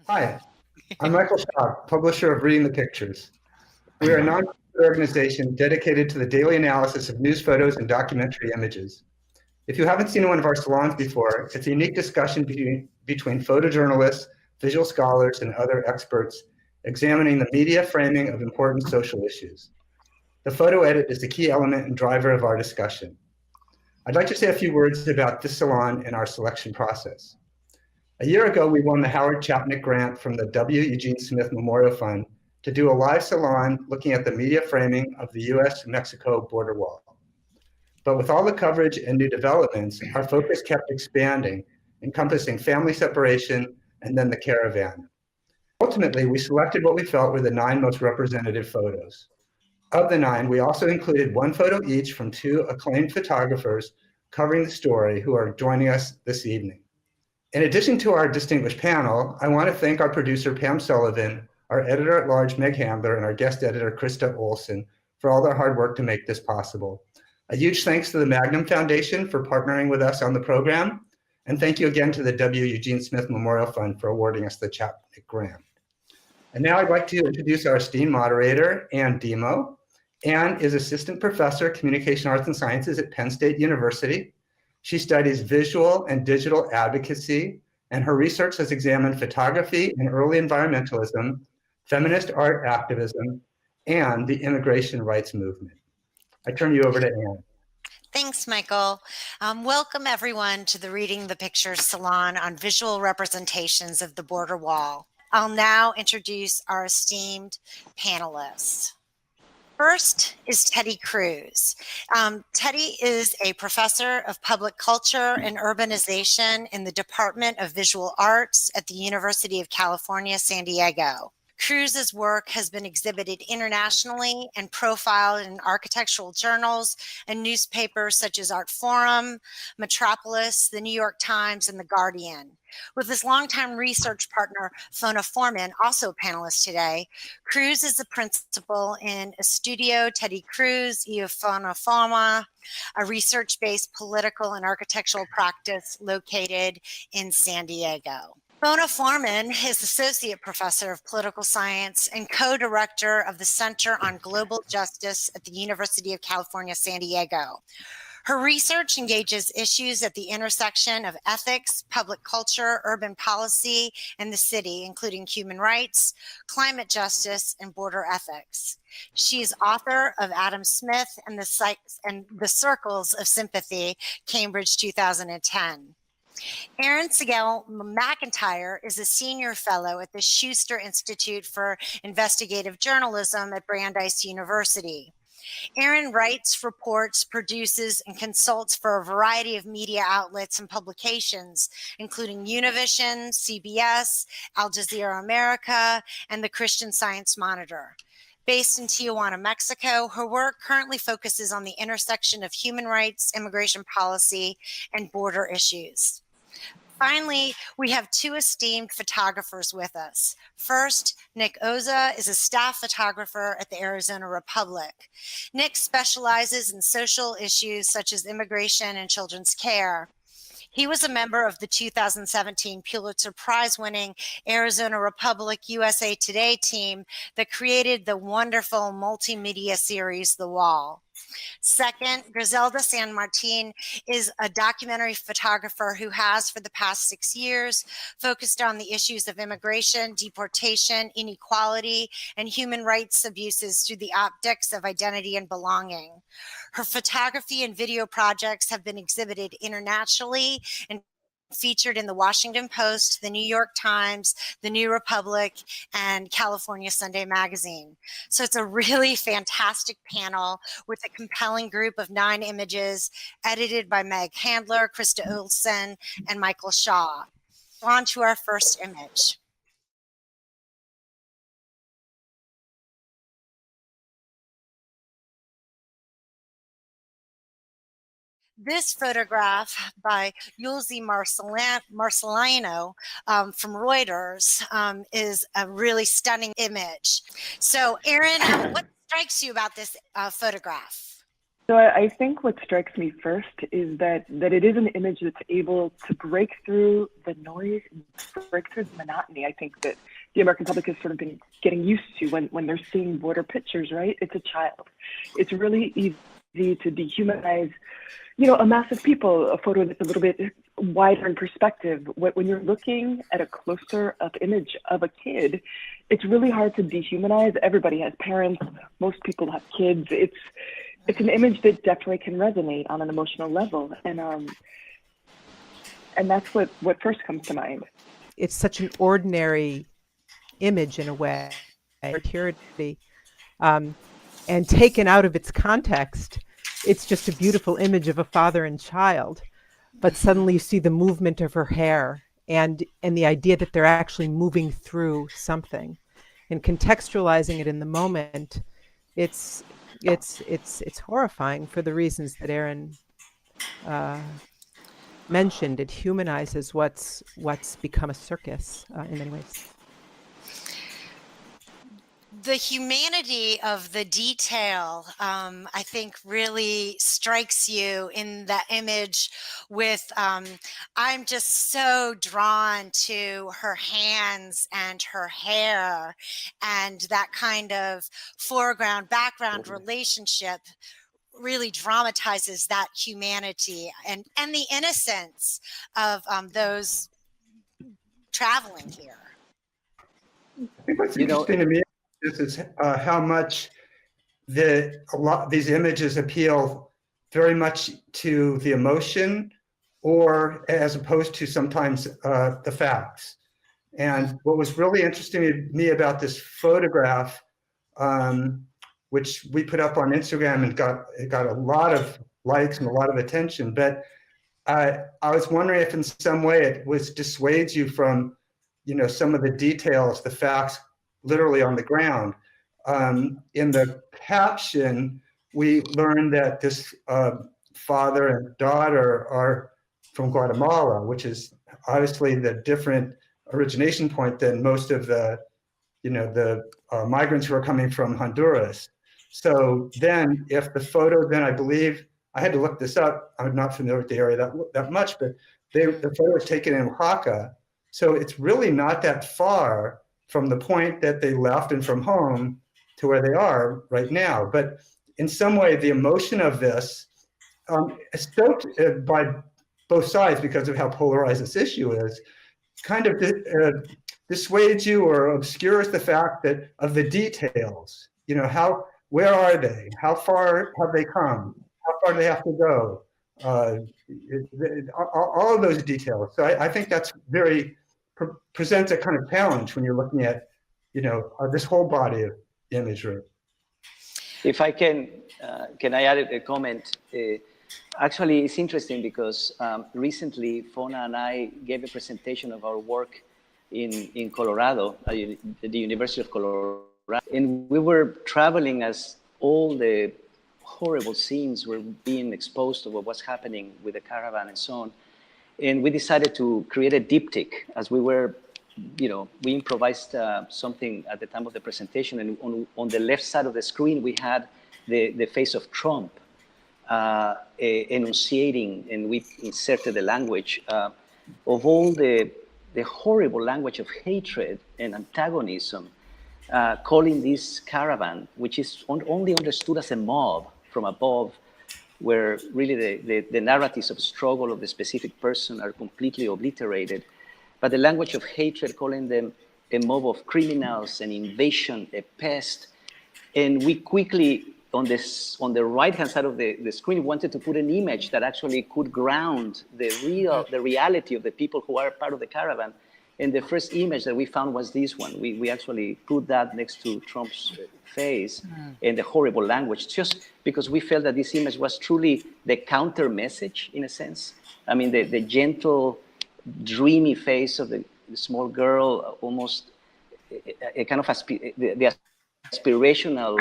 Hi, I'm Michael Schock, publisher of Reading the Pictures. We are a nonprofit organization dedicated to the daily analysis of news photos and documentary images. If you haven't seen one of our salons before, it's a unique discussion between photojournalists, visual scholars, and other experts examining the media framing of important social issues. The photo edit is the key element and driver of our discussion. I'd like to say a few words about this salon and our selection process. A year ago, we won the Howard Chapnick grant from the W. Eugene Smith Memorial Fund to do a live salon looking at the media framing of the US-Mexico border wall. But with all the coverage and new developments, our focus kept expanding, encompassing family separation and then the caravan. Ultimately, we selected what we felt were the 9 most representative photos. Of the 9, we also included 1 photo each from 2 acclaimed photographers covering the story who are joining us this evening. In addition to our distinguished panel, I want to thank our producer, Pam Sullivan, our editor-at-large, Meg Handler, and our guest editor, Krista Olson, for all their hard work to make this possible. A huge thanks to the Magnum Foundation for partnering with us on the program, and thank you again to the W. Eugene Smith Memorial Fund for awarding us the Chapnick Grant. And now I'd like to introduce our esteemed moderator, Ann Demo. Ann is Assistant Professor, Communication Arts and Sciences at Penn State University. She studies visual and digital advocacy, and her research has examined photography and early environmentalism, feminist art activism, and the immigration rights movement. I turn you over to Ann. Thanks, Michael. Welcome, everyone, to the Reading the Pictures Salon on visual representations of the border wall. I'll now introduce our esteemed panelists. First is Teddy Cruz. Teddy is a professor of public culture and urbanization in the Department of Visual Arts at the University of California, San Diego. Cruz's work has been exhibited internationally and profiled in architectural journals and newspapers such as Art Forum, Metropolis, the New York Times, and The Guardian. With his longtime research partner, Fonna Forman, also a panelist today, Cruz is the principal in Estudio Teddy Cruz y Fonna Forma, a research-based political and architectural practice located in San Diego. Fonna Forman is Associate Professor of Political Science and Co-Director of the Center on Global Justice at the University of California, San Diego. Her research engages issues at the intersection of ethics, public culture, urban policy, and the city, including human rights, climate justice, and border ethics. She is author of Adam Smith and the Circles of Sympathy, Cambridge 2010. Erin Siegal McIntyre is a senior fellow at the Schuster Institute for Investigative Journalism at Brandeis University. Erin writes, reports, produces, and consults for a variety of media outlets and publications, including Univision, CBS, Al Jazeera America, and the Christian Science Monitor. Based in Tijuana, Mexico, her work currently focuses on the intersection of human rights, immigration policy, and border issues. Finally, we have 2 esteemed photographers with us. First, Nick Oza is a staff photographer at the Arizona Republic. Nick specializes in social issues such as immigration and children's care. He was a member of the 2017 Pulitzer Prize-winning Arizona Republic USA Today team that created the wonderful multimedia series, The Wall. Second, Griselda San Martin is a documentary photographer who has, for the past 6 years, focused on the issues of immigration, deportation, inequality, and human rights abuses through the optics of identity and belonging. Her photography and video projects have been exhibited internationally and featured in the Washington Post, the New York Times, the New Republic, and California Sunday Magazine. So it's a really fantastic panel with a compelling group of 9 images edited by Meg Handler, Krista Olson, and Michael Shaw. On to our first image. This photograph by Yulzi Marcelino from Reuters is a really stunning image. So, Erin, what strikes you about this photograph? So I think what strikes me first is that it is an image that's able to break through the noise and break through the monotony. I think that the American public has sort of been getting used to when they're seeing border pictures, right? It's a child. It's really easy to dehumanize, a mass of people, a photo that's a little bit wider in perspective. When you're looking at a closer up image of a kid, it's really hard to dehumanize. Everybody has parents. Most people have kids. It's an image that definitely can resonate on an emotional level, and that's what first comes to mind. It's such an ordinary image in a way, and taken out of its context, it's just a beautiful image of a father and child. But suddenly you see the movement of her hair and the idea that they're actually moving through something, and contextualizing it in the moment. It's horrifying for the reasons that Erin mentioned. It humanizes what's become a circus in many ways. The humanity of the detail, I think, really strikes you in that image with, I'm just so drawn to her hands and her hair and that kind of foreground, background relationship really dramatizes that humanity and the innocence of those traveling here. I think what's interesting to me is how much these images appeal very much to the emotion, or as opposed to sometimes the facts. And what was really interesting to me about this photograph, which we put up on Instagram and got a lot of likes and a lot of attention, but I was wondering if in some way it dissuades you from, some of the details, the facts literally on the ground. In the caption, we learned that this father and daughter are from Guatemala, which is obviously the different origination point than most of the migrants who are coming from Honduras. So then if the photo, then I believe, I had to look this up, I'm not familiar with the area that much, but the photo was taken in Oaxaca. So it's really not that far from the point that they left and from home to where they are right now. But in some way, the emotion of this, stoked by both sides because of how polarized this issue is, kind of dissuades you or obscures the fact that of the details. Where are they? How far have they come? How far do they have to go? All of those details. So I think that's presents a kind of challenge when you're looking at, this whole body of imagery. If I can I add a comment? Actually, it's interesting because recently Fonna and I gave a presentation of our work in Colorado, at the University of Colorado, and we were traveling as all the horrible scenes were being exposed to what was happening with the caravan and so on. And we decided to create a diptych as we were, we improvised something at the time of the presentation. And on the left side of the screen, we had the face of Trump enunciating, and we inserted the language of all the horrible language of hatred and antagonism, calling this caravan, which is only understood as a mob from above, where really the narratives of struggle of the specific person are completely obliterated. But the language of hatred, calling them a mob of criminals, an invasion, a pest. And we quickly, on the right-hand side of the screen, wanted to put an image that actually could ground the reality of the people who are part of the caravan. And the first image that we found was this one. We actually put that next to Trump's face and the horrible language, just because we felt that this image was truly the counter message, in a sense. I mean, the gentle, dreamy face of the small girl, almost a kind of the aspirational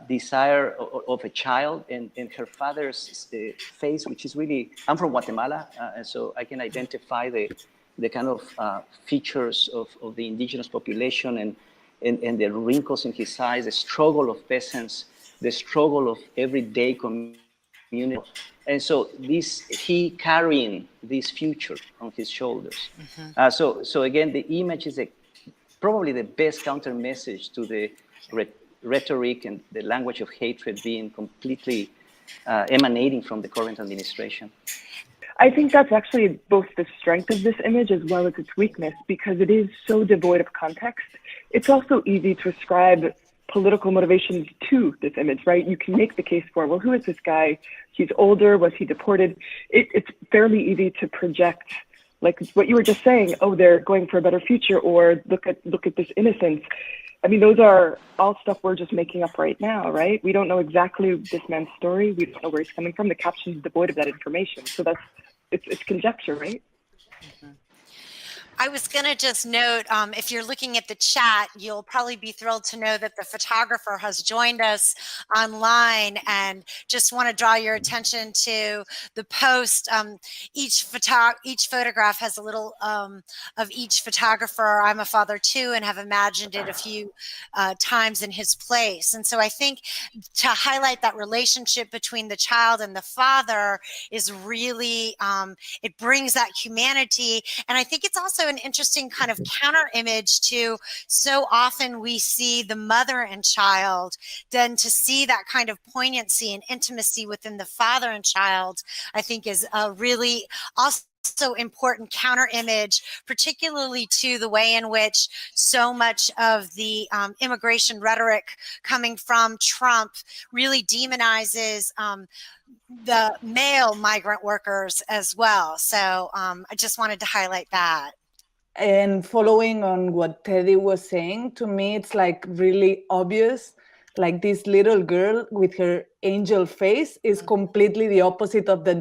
desire of a child, and her father's face, which is really, I'm from Guatemala, and so I can identify the kind of features of the indigenous population and the wrinkles in his eyes, the struggle of peasants the struggle of everyday community. And so he carrying this future on his shoulders. So again, the image is probably the best counter message to the rhetoric and the language of hatred being completely emanating from the current administration. I think that's actually both the strength of this image as well as its weakness, because it is so devoid of context. It's also easy to ascribe political motivations to this image, right? You can make the case for, well, who is this guy? He's older, was he deported? It's fairly easy to project, like what you were just saying, oh, they're going for a better future, or look at this innocence. I mean, those are all stuff we're just making up right now, right? We don't know exactly this man's story. We don't know where he's coming from. The caption is devoid of that information. So it's conjecture, right? I was going to just note, if you're looking at the chat, you'll probably be thrilled to know that the photographer has joined us online, and just want to draw your attention to the post. Each photograph has a little of each photographer. I'm a father too, and have imagined it a few times in his place. And so I think to highlight that relationship between the child and the father is really, it brings that humanity. And I think it's also an interesting kind of counter image to, so often we see the mother and child, then to see that kind of poignancy and intimacy within the father and child, I think is a really also important counter image, particularly to the way in which so much of the immigration rhetoric coming from Trump really demonizes the male migrant workers as well. So I just wanted to highlight that. And following on what Teddy was saying, to me, it's like really obvious, like this little girl with her angel face is completely the opposite of the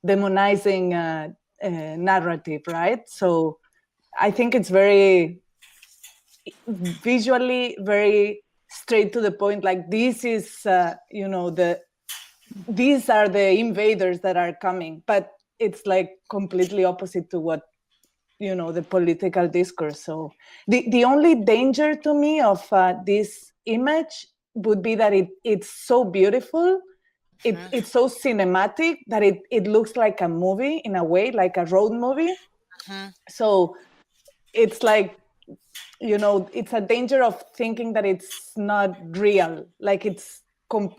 demonizing narrative, right? So I think it's very visually, very straight to the point. Like this is, these are the invaders that are coming, but it's like completely opposite to what, the political discourse. So the only danger to me of this image would be that it's so beautiful, it's so cinematic that it looks like a movie in a way, like a road movie. So it's like, it's a danger of thinking that it's not real, like it's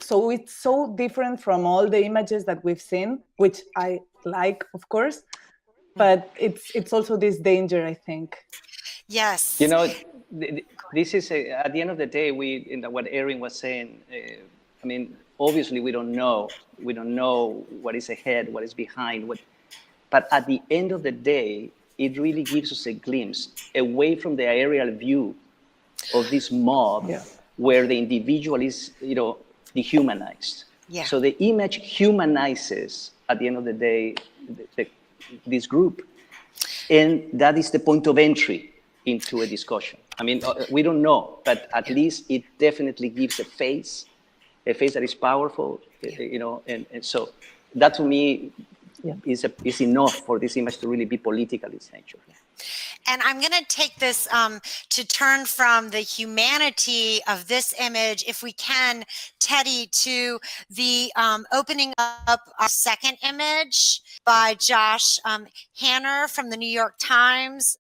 so different from all the images that we've seen, which I like, of course. But it's also this danger, I think. Yes. This is at the end of the day, what Erin was saying. I mean, obviously we don't know what is ahead, what is behind. But at the end of the day, it really gives us a glimpse away from the aerial view of this mob, where the individual is, dehumanized. Yeah. So the image humanizes, at the end of the day, this group, and that is the point of entry into a discussion. I mean, we don't know, but at least it definitely gives a face that is powerful, and so that to me is enough for this image to really be political in its nature. And I'm going to take this to turn from the humanity of this image, if we can, Teddy, to the opening up our second image by Josh Hanner from the New York Times.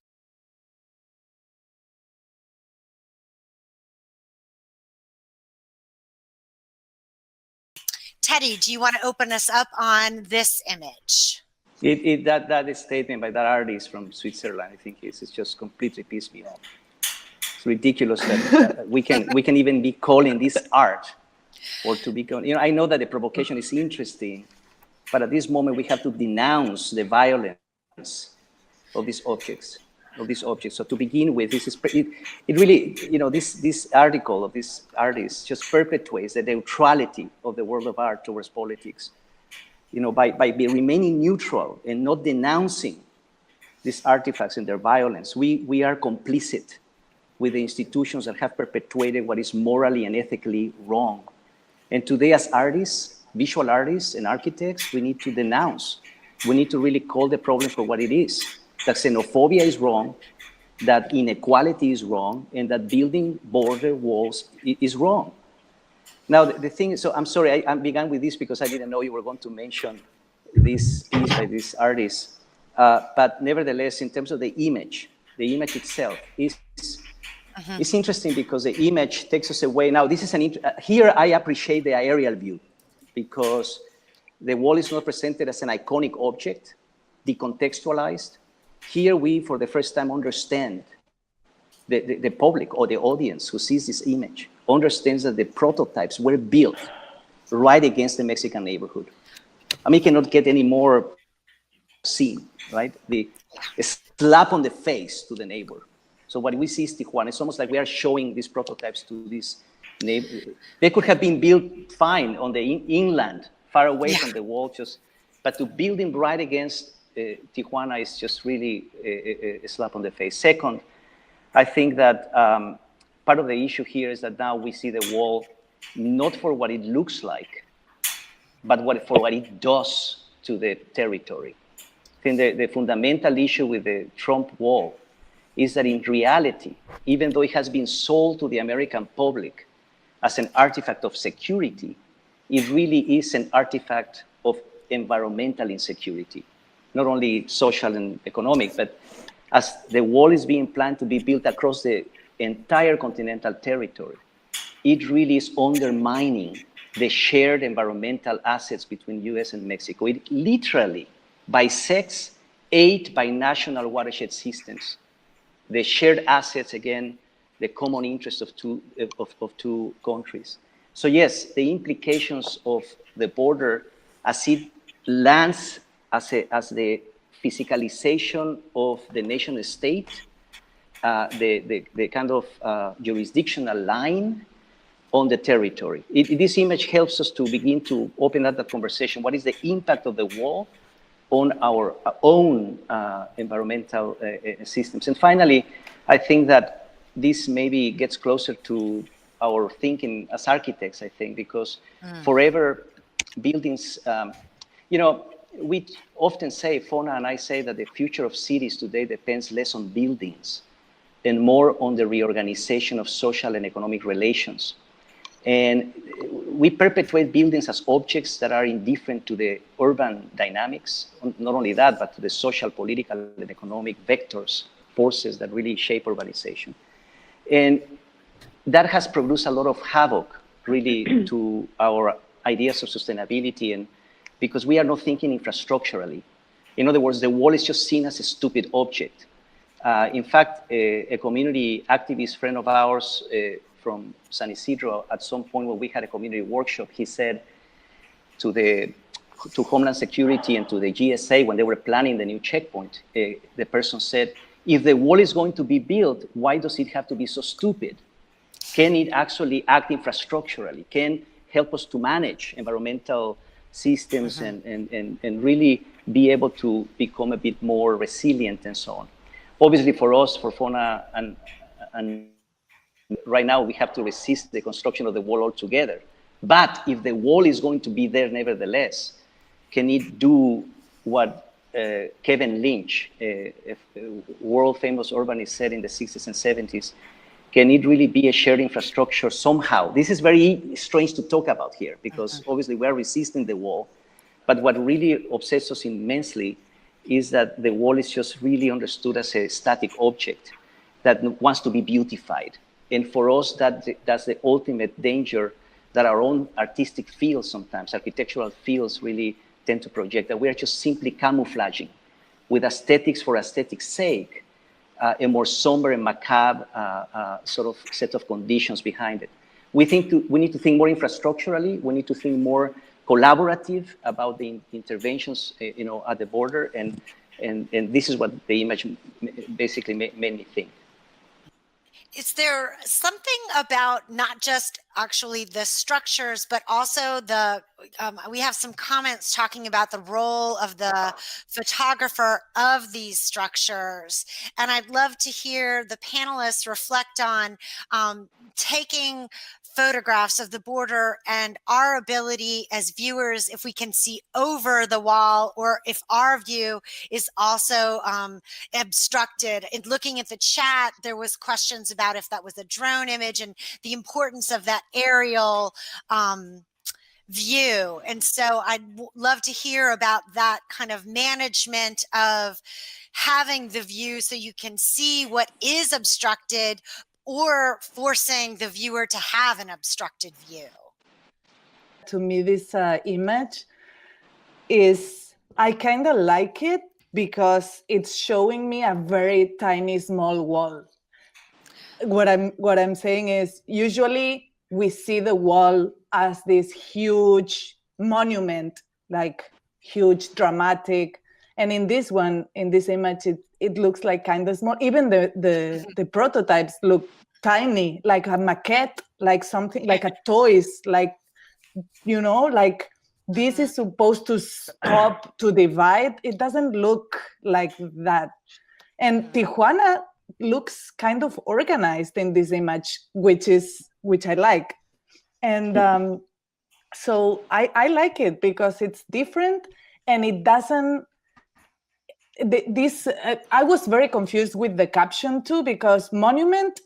Teddy, do you want to open us up on this image? That statement by that artist from Switzerland, I think it's just completely pissed me off. It's ridiculous that we can even be calling this art, or to be, I know that the provocation is interesting, but at this moment we have to denounce the violence of these objects. So to begin with, it really, this article of this artist just perpetuates the neutrality of the world of art towards politics. By remaining neutral and not denouncing these artifacts and their violence, we are complicit with the institutions that have perpetuated what is morally and ethically wrong. And today, as artists, visual artists and architects, we need to denounce. We need to really call the problem for what it is. That xenophobia is wrong, that inequality is wrong, and that building border walls is wrong. Now, the thing is, so I'm sorry, I began with this because I didn't know you were going to mention this piece by this artist. But nevertheless, in terms of the image itself is it's interesting because the image takes us away. Now, this is here I appreciate the aerial view because the wall is not presented as an iconic object, decontextualized. Here we, for the first time, understand the public or the audience who sees this image understands that the prototypes were built right against the Mexican neighborhood. I mean, you cannot get any more seen, right? The slap on the face to the neighbor. So what we see is Tijuana. It's almost like we are showing these prototypes to this neighbor. They could have been built fine on the inland, far away from the wall, but to build them right against Tijuana is just really a slap on the face. Second, I think that part of the issue here is that now we see the wall not for what it looks like, but for what it does to the territory. I think the fundamental issue with the Trump wall is that in reality, even though it has been sold to the American public as an artifact of security, it really is an artifact of environmental insecurity, not only social and economic, but as the wall is being planned to be built across the entire continental territory, it really is undermining the shared environmental assets between US and Mexico. It literally bisects 8 binational watershed systems, the shared assets, again, the common interests of two countries. So yes, the implications of the border as it lands as the physicalization of the nation state, the kind of jurisdictional line on the territory. This image helps us to begin to open up that conversation. What is the impact of the wall on our own environmental systems? And finally, I think that this maybe gets closer to our thinking as architects, I think, because forever buildings, we often say, Fonna and I say that the future of cities today depends less on buildings and more on the reorganization of social and economic relations. And we perpetuate buildings as objects that are indifferent to the urban dynamics. Not only that, but to the social, political, and economic vectors, forces that really shape urbanization. And that has produced a lot of havoc, really, to our ideas of sustainability, and because we are not thinking infrastructurally. In other words, the wall is just seen as a stupid object. In fact, a community activist friend of ours from San Isidro, at some point when we had a community workshop, he said to Homeland Security and to the GSA when they were planning the new checkpoint, the person said, if the wall is going to be built, why does it have to be so stupid? Can it actually act infrastructurally? Can help us to manage environmental systems and really be able to become a bit more resilient and so on. Obviously for us, for Fonna, and right now we have to resist the construction of the wall altogether. But if the wall is going to be there nevertheless, can it do what Kevin Lynch, a world famous urbanist, said in the 60s and 70s? Can it really be a shared infrastructure somehow? This is very strange to talk about here because obviously we're resisting the wall. But what really upsets us immensely is that the wall is just really understood as a static object that wants to be beautified. And for us, that's the ultimate danger that our own artistic fields sometimes, architectural fields really tend to project, that we are just simply camouflaging with aesthetics for aesthetics' sake, a more somber and macabre sort of set of conditions behind it. We need to think more infrastructurally. We need to think more collaborative about the interventions, at the border, and this is what the image basically made me think. Is there something about not just actually the structures, but also we have some comments talking about the role of the photographer of these structures. And I'd love to hear the panelists reflect on taking photographs of the border and our ability as viewers, if we can see over the wall or if our view is also obstructed. In looking at the chat, there was questions about if that was a drone image and the importance of that aerial view. And so I'd love to hear about that kind of management of having the view so you can see what is obstructed or forcing the viewer to have an obstructed view. To me, this image is, I kind of like it because it's showing me a very tiny, small wall. What I'm saying is, usually we see the wall as this huge monument, like huge, dramatic. And in this one, in this image, it looks like kind of small. Even the prototypes look tiny, like a maquette, like something, like a toys, like, you know, like this is supposed to stop, to divide. It doesn't look like that. And Tijuana looks kind of organized in this image, which I like. And so I like it because it's different and it doesn't, I was very confused with the caption too, because monument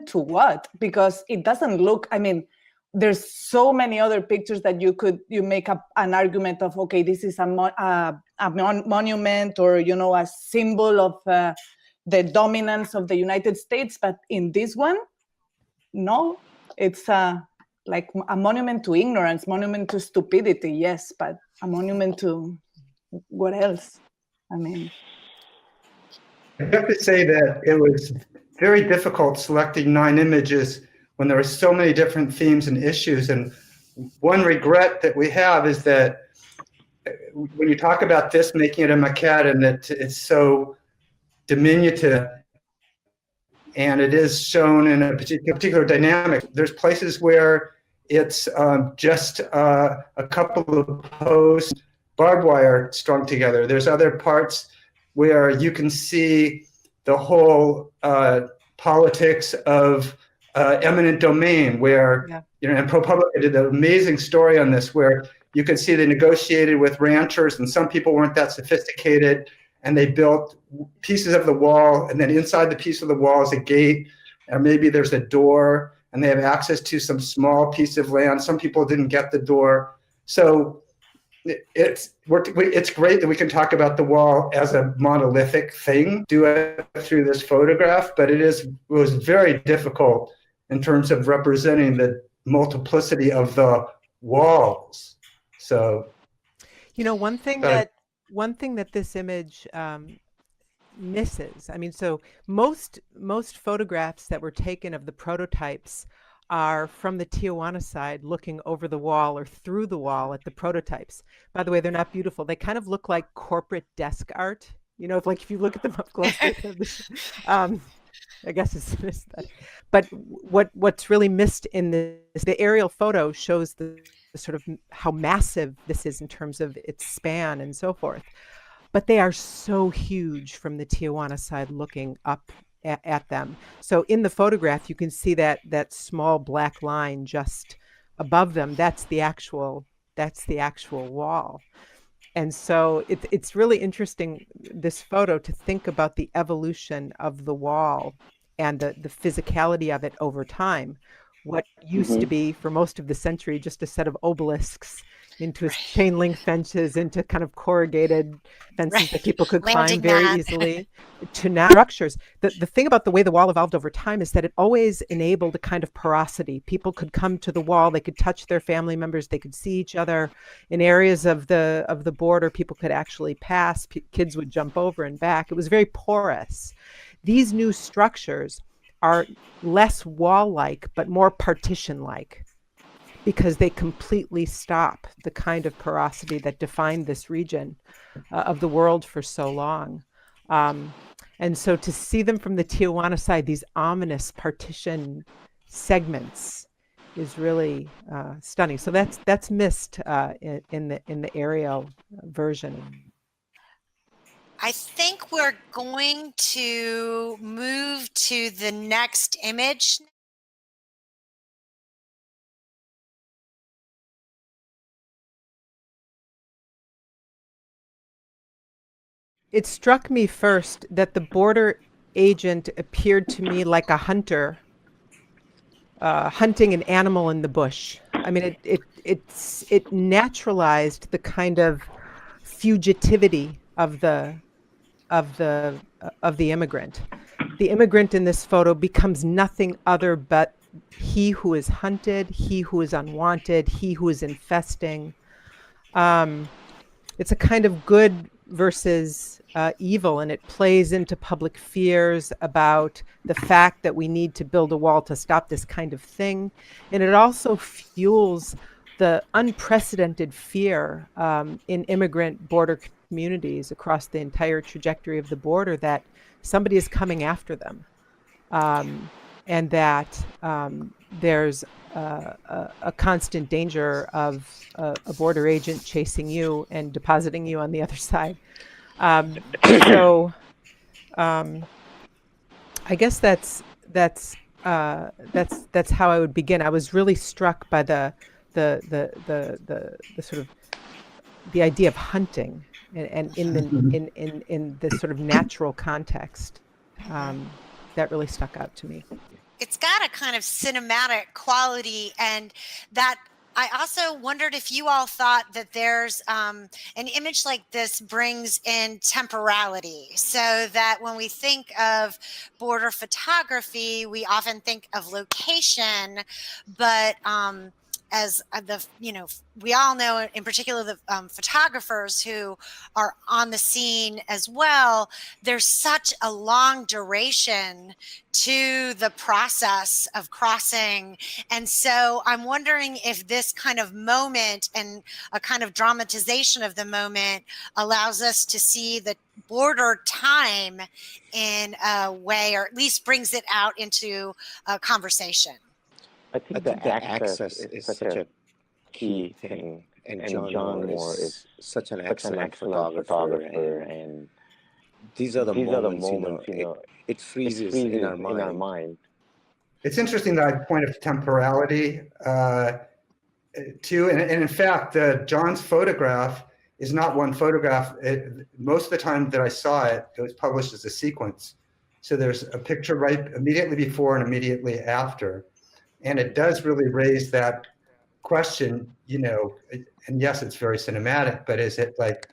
to what? Because it doesn't look, I mean, there's so many other pictures that you make up an argument of, okay, this is a monument or, you know, a symbol of the dominance of the United States. But in this one, no, it's like a monument to ignorance, monument to stupidity, yes, but a monument to what else? I mean, I have to say that it was very difficult selecting 9 images when there were so many different themes and issues. And one regret that we have is that when you talk about this, making it a maquette, and that it's so diminutive, and it is shown in a particular dynamic. There's places where it's just a couple of posts, barbed wire strung together. There's other parts where you can see the whole politics of eminent domain, where, you know, and ProPublica did an amazing story on this, where you can see they negotiated with ranchers, and some people weren't that sophisticated, and they built pieces of the wall, and then inside the piece of the wall is a gate, or maybe there's a door, and they have access to some small piece of land. Some people didn't get the door. So it's great that we can talk about the wall as a monolithic thing, do it through this photograph, but it was very difficult in terms of representing the multiplicity of the walls. So, you know, one thing that this image misses, I mean, so most photographs that were taken of the prototypes are from the Tijuana side, looking over the wall or through the wall at the prototypes. By the way, they're not beautiful. They kind of look like corporate desk art. You know, if you look at them up close, I guess it's missed that. But what's really missed in the aerial photo shows the sort of how massive this is in terms of its span and so forth. But they are so huge from the Tijuana side looking up at them. So in the photograph, you can see that small black line just above them. That's the actual wall. And so it's really interesting, this photo, to think about the evolution of the wall and the physicality of it over time. What used to be, for most of the century, just a set of obelisks into chain link fences, into kind of corrugated fences that people could climb very easily, to now structures. The thing about the way the wall evolved over time is that it always enabled a kind of porosity. People could come to the wall, they could touch their family members, they could see each other. In areas of the border, people could actually pass, kids would jump over and back. It was very porous. These new structures are less wall-like, but more partition-like, because they completely stop the kind of porosity that defined this region of the world for so long. And so to see them from the Tijuana side, these ominous partition segments, is really stunning. So that's missed in the aerial version. I think we're going to move to the next image it struck me first that the border agent appeared to me like a hunter hunting an animal in the bush. I mean, it naturalized the kind of fugitivity of the immigrant. The immigrant in this photo becomes nothing other but he who is hunted, he who is unwanted, he who is infesting. It's a kind of good versus evil, and it plays into public fears about the fact that we need to build a wall to stop this kind of thing. And it also fuels the unprecedented fear in immigrant border communities across the entire trajectory of the border that somebody is coming after them, and that there's a constant danger of a border agent chasing you and depositing you on the other side. So I guess that's how I would begin. I was really struck by the sort of the idea of hunting, and in the sort of natural context, that really stuck out to me. It's got a kind of cinematic quality, and that I also wondered if you all thought that there's an image like this brings in temporality, so that when we think of border photography, we often think of location, but as we all know, in particular, the photographers who are on the scene as well, there's such a long duration to the process of crossing. And so I'm wondering if this kind of moment and a kind of dramatization of the moment allows us to see the border time in a way, or at least brings it out into a conversation. I think the access is such a key thing, and John Moore is such an excellent photographer, and these are the moments, it freezes in our mind. It's interesting that point of temporality too, and in fact, John's photograph is not one photograph. Most of the time that I saw it, it was published as a sequence. So there's a picture right immediately before and immediately after. And it does really raise that question, and yes, it's very cinematic, but is it like,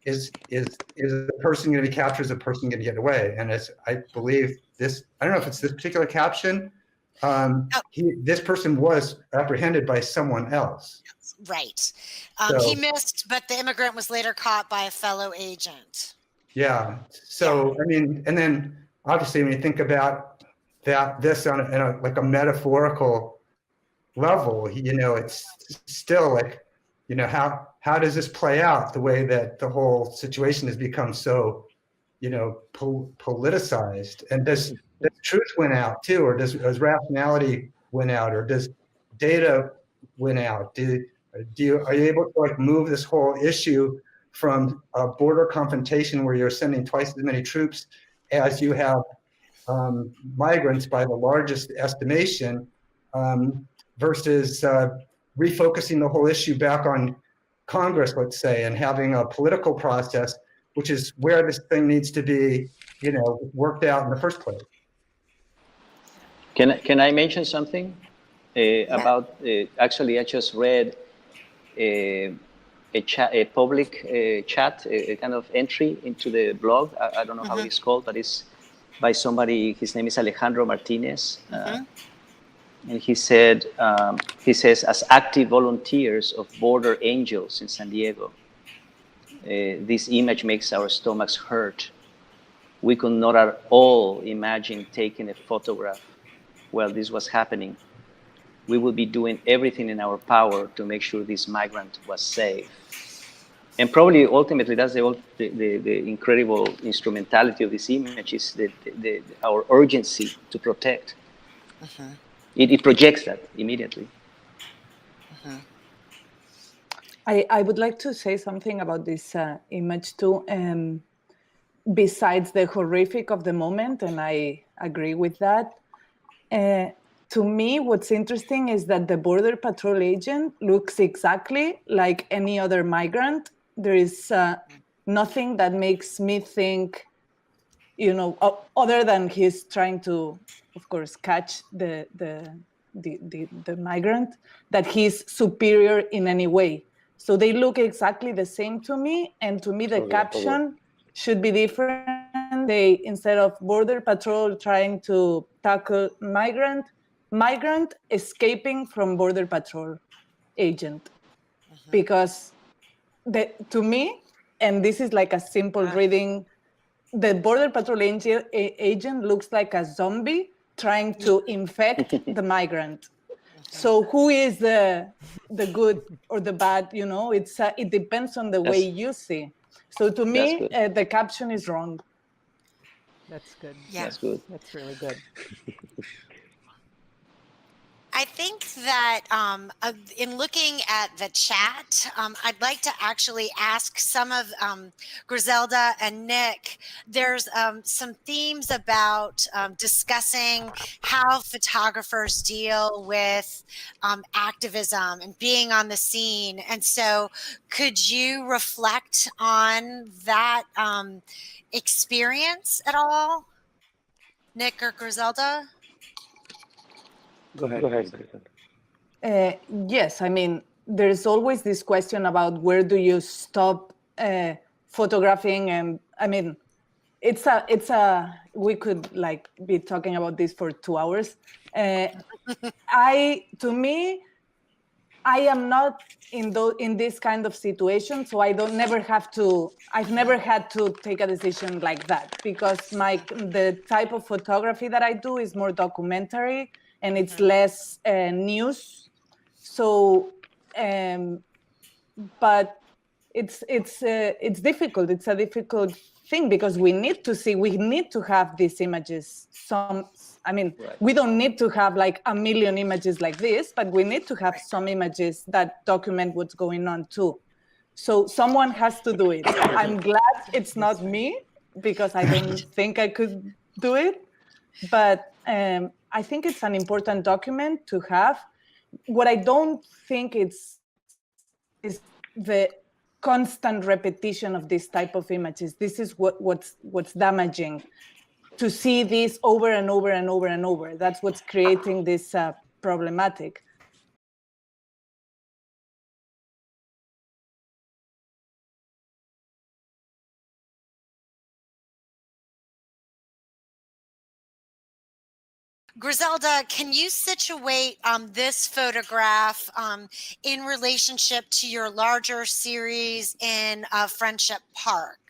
is the person going to be captured? Is the person going to get away? And I believe this, I don't know if it's this particular caption, this person was apprehended by someone else. Right. So, he missed, but the immigrant was later caught by a fellow agent. Yeah. So, I mean, and then obviously when you think about this on like a metaphorical level, it's still like, how does this play out, the way that the whole situation has become so, politicized? And does truth win out too, or does rationality win out, or does data win out? Are you able to like move this whole issue from a border confrontation where you're sending twice as many troops as you have migrants by the largest estimation, versus refocusing the whole issue back on Congress, let's say, and having a political process, which is where this thing needs to be, worked out in the first place. Can I mention something about? Actually, I just read a public chat, a kind of entry into the blog. I don't know how it's called, but it's by somebody. His name is Alejandro Martinez, and he says, as active volunteers of Border Angels in San Diego, this image makes our stomachs hurt. We could not at all imagine taking a photograph while this was happening. We would be doing everything in our power to make sure this migrant was safe. And probably ultimately that's the incredible instrumentality of this image, is our urgency to protect. It projects that immediately. I would like to say something about this image too. Besides the horrific of the moment, and I agree with that, to me, what's interesting is that the Border Patrol agent looks exactly like any other migrant. There is nothing that makes me think, other than he's trying to, of course, catch the migrant, that he's superior in any way. So they look exactly the same to me, and to me the caption should be different. They, instead of Border Patrol trying to tackle migrant escaping from Border Patrol agent. Because to me, and this is like a simple reading, the Border Patrol agent looks like a zombie trying to infect the migrant. So who is the good or the bad? It depends on the way you see. So to me, the caption is wrong. That's good. Yeah. That's good. That's really good. I think that in looking at the chat, I'd like to actually ask some of Griselda and Nick, there's some themes about discussing how photographers deal with activism and being on the scene. And so could you reflect on that experience at all, Nick or Griselda? Go ahead. Yes, I mean, there's always this question about where do you stop photographing, and I mean, we could like be talking about this for 2 hours. To me, I am not in this kind of situation, so I've never had to take a decision like that, because the type of photography that I do is more documentary and it's less news. So, but it's difficult. It's a difficult thing because we need to have these images. We don't need to have like a million images like this, but we need to have some images that document what's going on too. So someone has to do it. I'm glad it's not me, because I don't think I could do it. But I think it's an important document to have. What I don't think is the constant repetition of this type of images. This is what's damaging. To see this over and over and over and over. That's what's creating this problematic. Griselda, can you situate this photograph in relationship to your larger series in Friendship Park?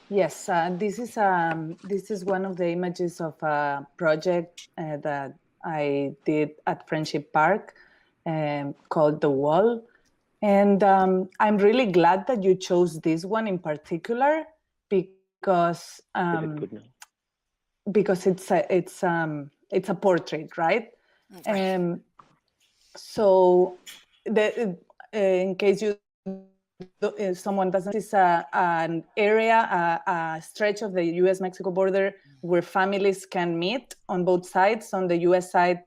Yes, this is one of the images of a project that I did at Friendship Park called The Wall. And I'm really glad that you chose this one in particular, because it's a portrait, right? So in case someone doesn't, it's an area, a stretch of the U.S.-Mexico border where families can meet on both sides. On the U.S. side,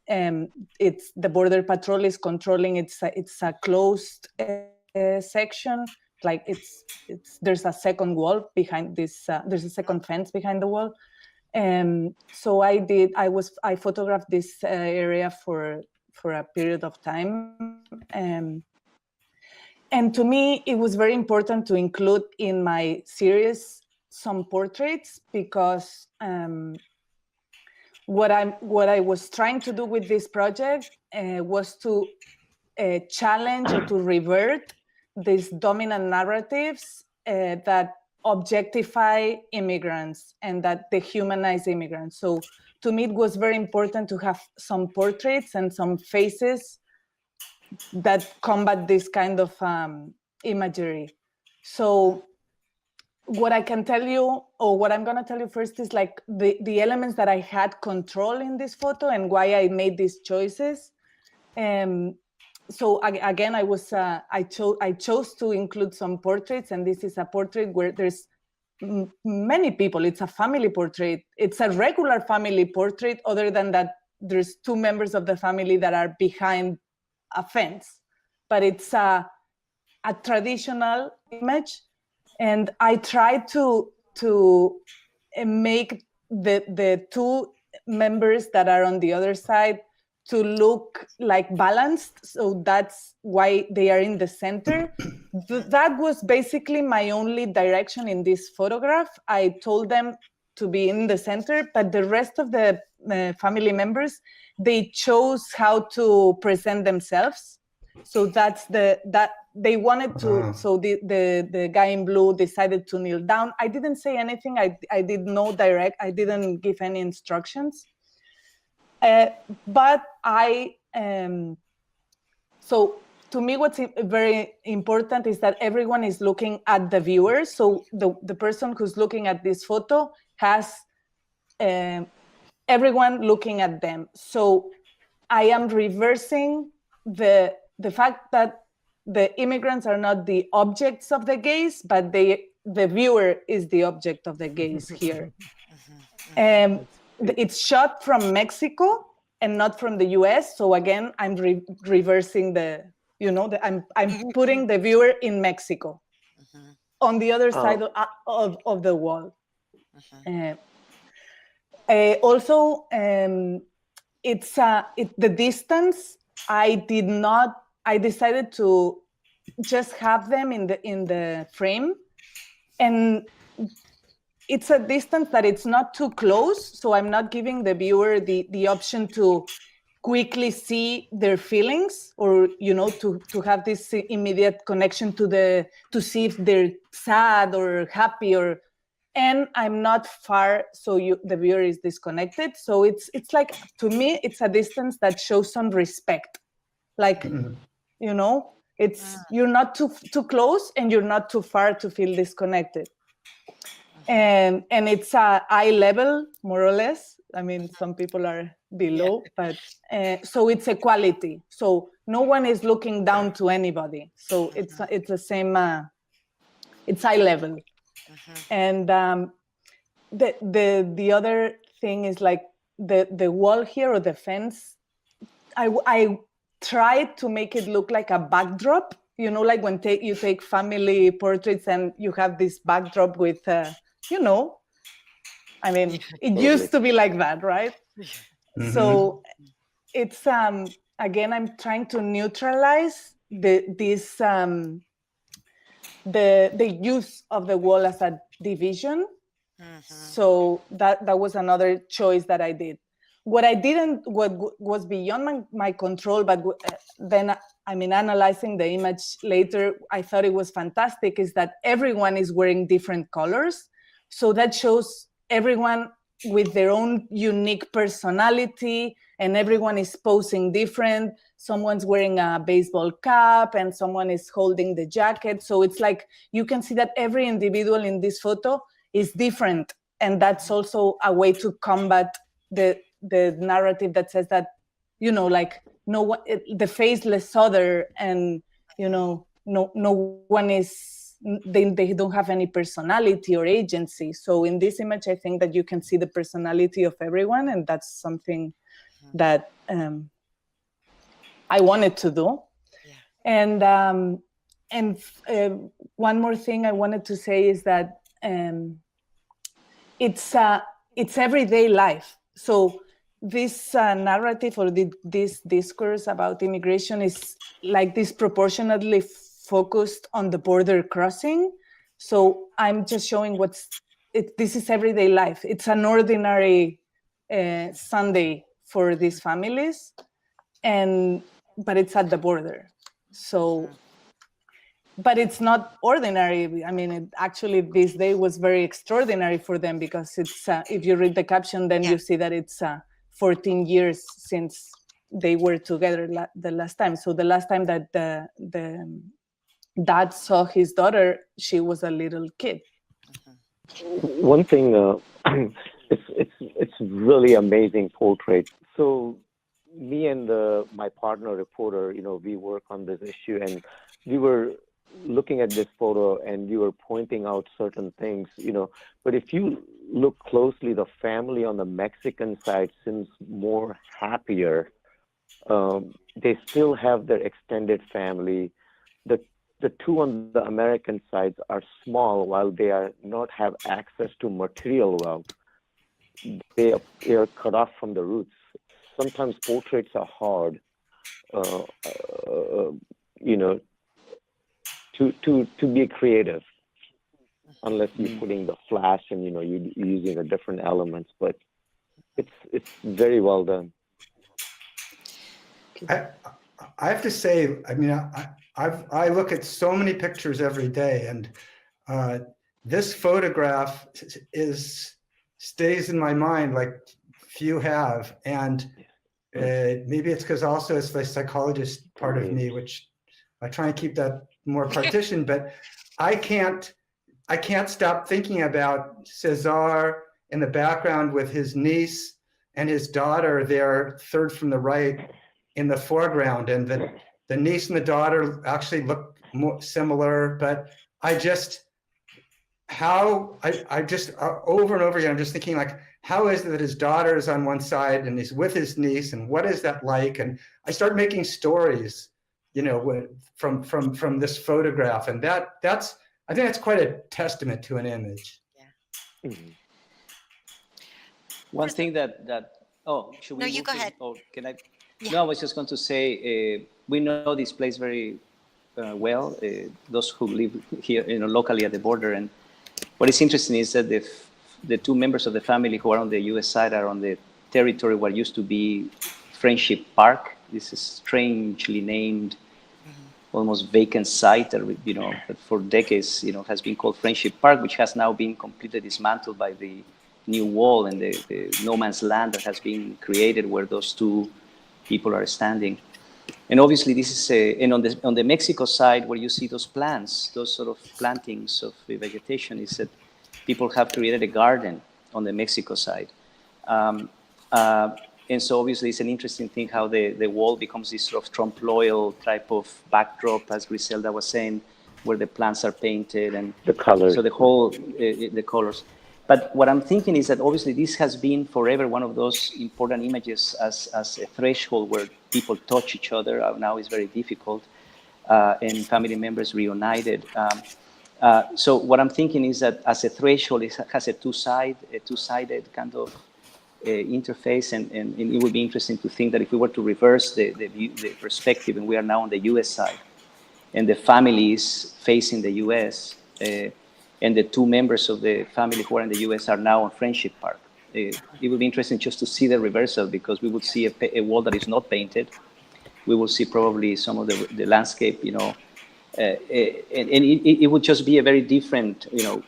it's the Border Patrol is controlling. It's a closed section. Like there's a second wall behind this. There's a second fence behind the wall. So I photographed this area for a period of time. And to me, it was very important to include in my series some portraits, because what I was trying to do with this project was to challenge or to revert these dominant narratives that objectify immigrants and that dehumanize immigrants. So to me, it was very important to have some portraits and some faces that combat this kind of imagery. So what I can tell you, or what I'm going to tell you first, is like the elements that I had control in this photo and why I made these choices. So again, I chose to include some portraits, and this is a portrait where there's many people. It's a family portrait. It's a regular family portrait, other than that there's two members of the family that are behind a fence, but it's a traditional image, and I tried to make the two members that are on the other side to look like balanced, so that's why they are in the center. That was basically my only direction in this photograph. I told them to be in the center, but the rest of the family members, they chose how to present themselves. So that's that they wanted to. So the guy in blue decided to kneel down. I didn't say anything. I did no direct. I didn't give any instructions. But I so to me, what's very important is that everyone is looking at the viewer. So the person who's looking at this photo has everyone looking at them. So I am reversing the fact that the immigrants are not the objects of the gaze, but the viewer is the object of the gaze here. It's shot from Mexico and not from the US. So again, I'm reversing the, I'm putting the viewer in Mexico on the other side of the wall. Also, it's the distance. I decided to just have them in the frame, and it's a distance that it's not too close, so I'm not giving the viewer the option to quickly see their feelings, or to have this immediate connection to see if they're sad or happy, and I'm not far, so the viewer is disconnected. So it's like, to me, it's a distance that shows some respect, like it's you're not too close and you're not too far to feel disconnected. And it's eye level, more or less. I mean, some people are below, but so it's equality. So no one is looking down to anybody. So it's the same. It's eye level. And the other thing is like the wall here, or the fence. I tried to make it look like a backdrop. Like when you take family portraits and you have this backdrop with. I mean, it used to be like that, right? So it's again, I'm trying to neutralize the use of the wall as a division. So that was another choice that I did. What was beyond my control, but then, I mean, analyzing the image later, I thought it was fantastic, is that everyone is wearing different colors. So that shows everyone with their own unique personality, and everyone is posing different. Someone's wearing a baseball cap and someone is holding the jacket. So it's like, you can see that every individual in this photo is different. And that's also a way to combat the narrative that says that, like, no one, the faceless other, and, no one is, they don't have any personality or agency. So in this image, I think that you can see the personality of everyone, and that's something that I wanted to do. And one more thing I wanted to say is that it's everyday life. So this narrative, or this discourse about immigration, is like disproportionately focused on the border crossing. So I'm just showing this is everyday life. It's an ordinary Sunday for these families, but it's at the border. So, but it's not ordinary. I mean, actually, this day was very extraordinary for them, because it's if you read the caption, then you see that it's 14 years since they were together the last time. So the last time that the dad saw his daughter, she was a little kid. One thing, it's really amazing portrait. So me and my partner reporter, we work on this issue, and we were looking at this photo, and you were pointing out certain things, but if you look closely, the family on the Mexican side seems more happier. They still have their extended family. the two on the American sides are small, while they are not have access to material wealth. They are cut off from the roots. Sometimes portraits are hard, you know, to be creative, unless you're putting the flash and, you know, you're using the different elements. But it's very well done. I have to say, I mean, I look at so many pictures every day, and this photograph stays in my mind like few have. And maybe it's because also it's the psychologist part of me, which I try and keep that more partitioned, but I can't stop thinking about Cesar in the background with his niece and his daughter there, third from the right, in the foreground, and the niece and the daughter actually look more similar. But I just over and over again, I'm just thinking, like, how is it that his daughter is on one side and he's with his niece, and what is that like? And I start making stories, you know, from this photograph, and I think that's quite a testament to an image. Yeah. Mm-hmm. One thing that should we? No, you go ahead. Oh, can I? Yeah. No, I was just going to say we know this place very well. Those who live here, you know, locally at the border, and what is interesting is that the two members of the family who are on the U.S. side are on the territory where used to be Friendship Park. This is strangely named, almost vacant site that, you know, that for decades, you know, has been called Friendship Park, which has now been completely dismantled by the new wall and the no man's land that has been created where those two people are standing. And obviously this is and on the Mexico side, where you see those plants, those sort of plantings of vegetation, is that people have created a garden on the Mexico side. And so obviously it's an interesting thing how the wall becomes this sort of trompe-l'oeil type of backdrop, as Griselda was saying, where the plants are painted and the colors. So the whole, the colors. But what I'm thinking is that obviously this has been forever one of those important images as a threshold where people touch each other. Now it's very difficult, and family members reunited. So what I'm thinking is that as a threshold, it has a two-sided kind of interface, and it would be interesting to think that if we were to reverse the perspective, and we are now on the U.S. side, and the family is facing the U.S., and the two members of the family who are in the U.S. are now on Friendship Park. It would be interesting just to see the reversal, because we would see a wall that is not painted. We will see probably some of the landscape, you know, and it would just be a very different, you know,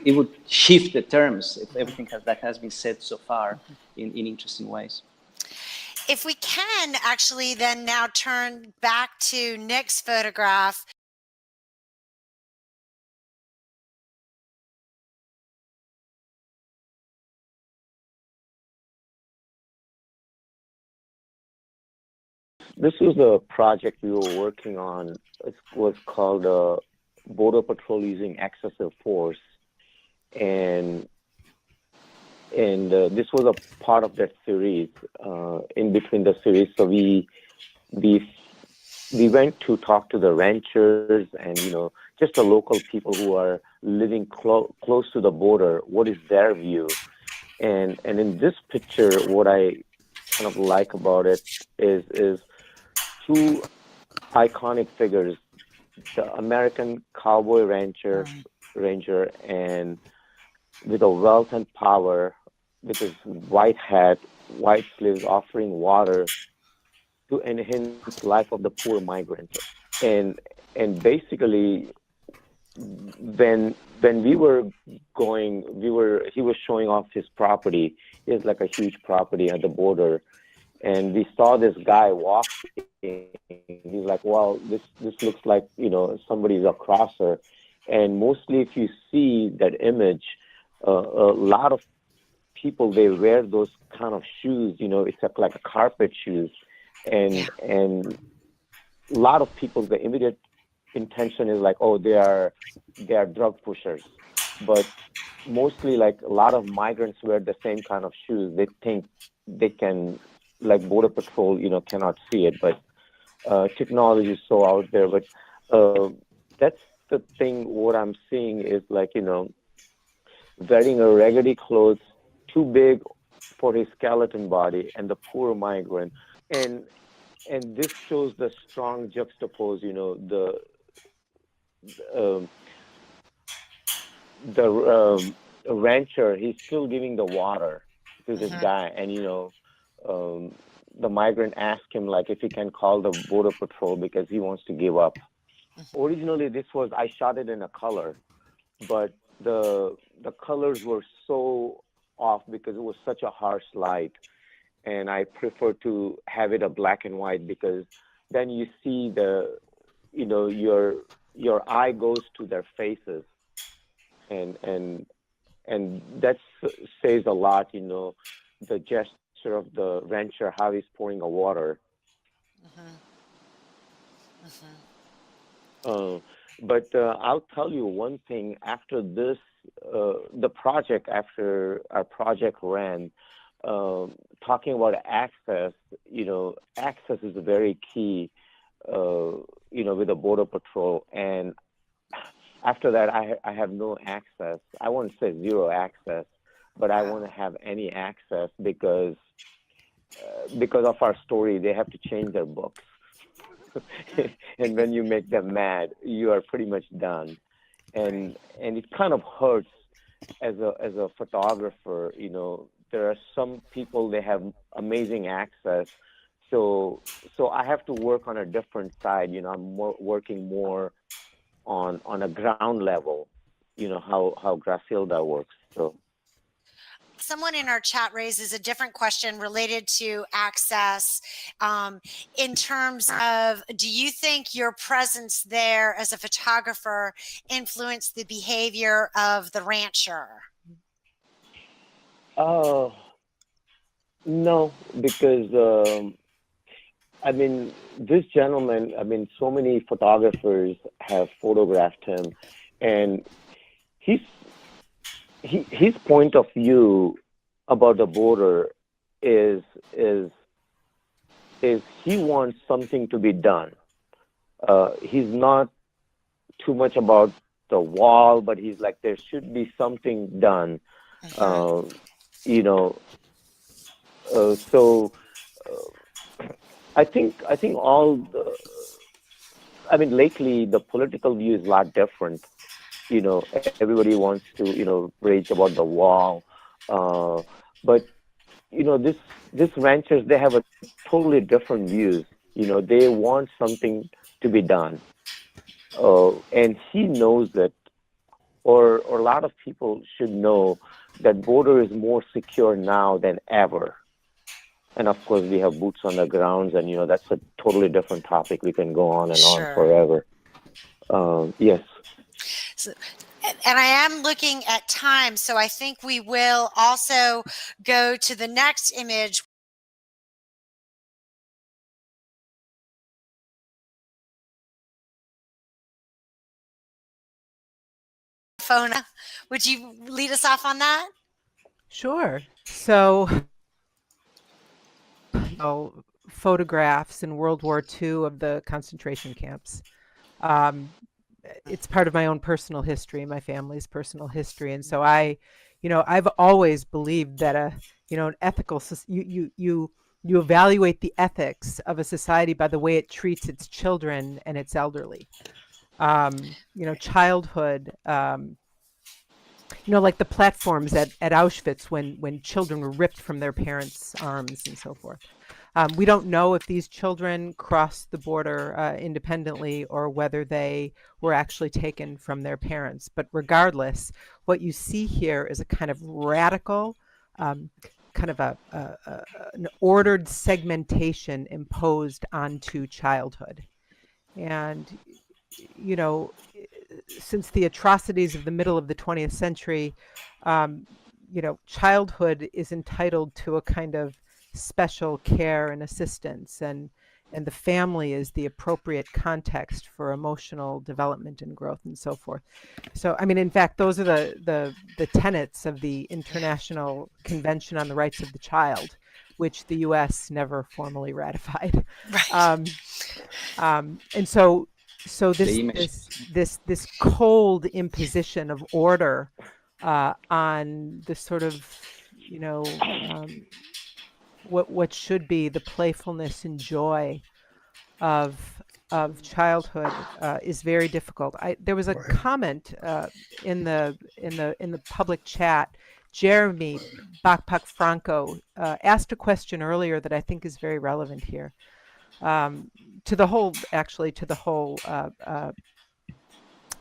it would shift the terms if everything that has been said so far in interesting ways. If we can actually then now turn back to Nick's photograph. This was a project we were working on. It was called Border Patrol Using Excessive Force, and this was a part of that series. In between the series, so we went to talk to the ranchers and, you know, just the local people who are living close to the border. What is their view? And in this picture, what I kind of like about it is two iconic figures: the American cowboy ranger, and with a wealth and power, with his white hat, white sleeves, offering water to enhance the life of the poor migrant. And basically, when we were going, he was showing off his property. He has like a huge property at the border, and we saw this guy walking. He's like, well, this looks like, you know, somebody's a crosser. And mostly if you see that image, a lot of people, they wear those kind of shoes, you know, it's like a carpet shoes. And a lot of people, the immediate intention is like, oh, they are drug pushers. But mostly, like, a lot of migrants wear the same kind of shoes. They think they can, like, Border Patrol, you know, cannot see it, but technology is so out there. But that's the thing. What I'm seeing is like, wearing a raggedy clothes too big for his skeleton body and the poor migrant. And this shows the strong juxtapose, um, the rancher, he's still giving the water to this guy, and the migrant asked him like if he can call the border patrol because he wants to give up. Originally, I shot it in a color, but the colors were so off because it was such a harsh light, and I prefer to have it a black and white because then you see your eye goes to their faces, and that says a lot, the gesture of the rancher, how he's pouring a water. But I'll tell you one thing. After this, after our project ran, talking about access, access is very key, with the Border Patrol. And after that, I have no access. I won't say zero access, but I want to have any access because of our story, they have to change their books. And when you make them mad, you are pretty much done. And it kind of hurts as a photographer. There are some people, they have amazing access. So I have to work on a different side. I'm working more on a ground level, how Griselda works. So someone in our chat raises a different question related to access, in terms of, do you think your presence there as a photographer influenced the behavior of the rancher? No, because this gentleman, so many photographers have photographed him, and his point of view about the border is he wants something to be done. He's not too much about the wall, but he's like, there should be something done. I think lately the political view is a lot different. Everybody wants to, rage about the wall. But, this ranchers, they have a totally different views. They want something to be done. And he knows that, or a lot of people should know that border is more secure now than ever. And of course, we have boots on the grounds, and, that's a totally different topic. We can go on and on forever. Yes. So, and I am looking at time, so I think we will also go to the next image. Fonna, would you lead us off on that? Sure. So, photographs in World War II of the concentration camps. It's part of my own personal history, my family's personal history, and so I've always believed that an ethical you evaluate the ethics of a society by the way it treats its children and its elderly. Childhood. Like the platforms at Auschwitz when children were ripped from their parents' arms and so forth. We don't know if these children crossed the border independently or whether they were actually taken from their parents. But regardless, what you see here is a kind of radical, an ordered segmentation imposed onto childhood. And, since the atrocities of the middle of the 20th century, childhood is entitled to a kind of special care and assistance, and the family is the appropriate context for emotional development and growth and so forth. So, in fact, those are the tenets of the International Convention on the Rights of the Child, which the U.S. never formally ratified. Right. And so, so this cold imposition of order on the sort of, you know, what should be the playfulness and joy of childhood is very difficult. There was a comment in the public chat. Jeremy Bakpak Franco asked a question earlier that I think is very relevant here. To the whole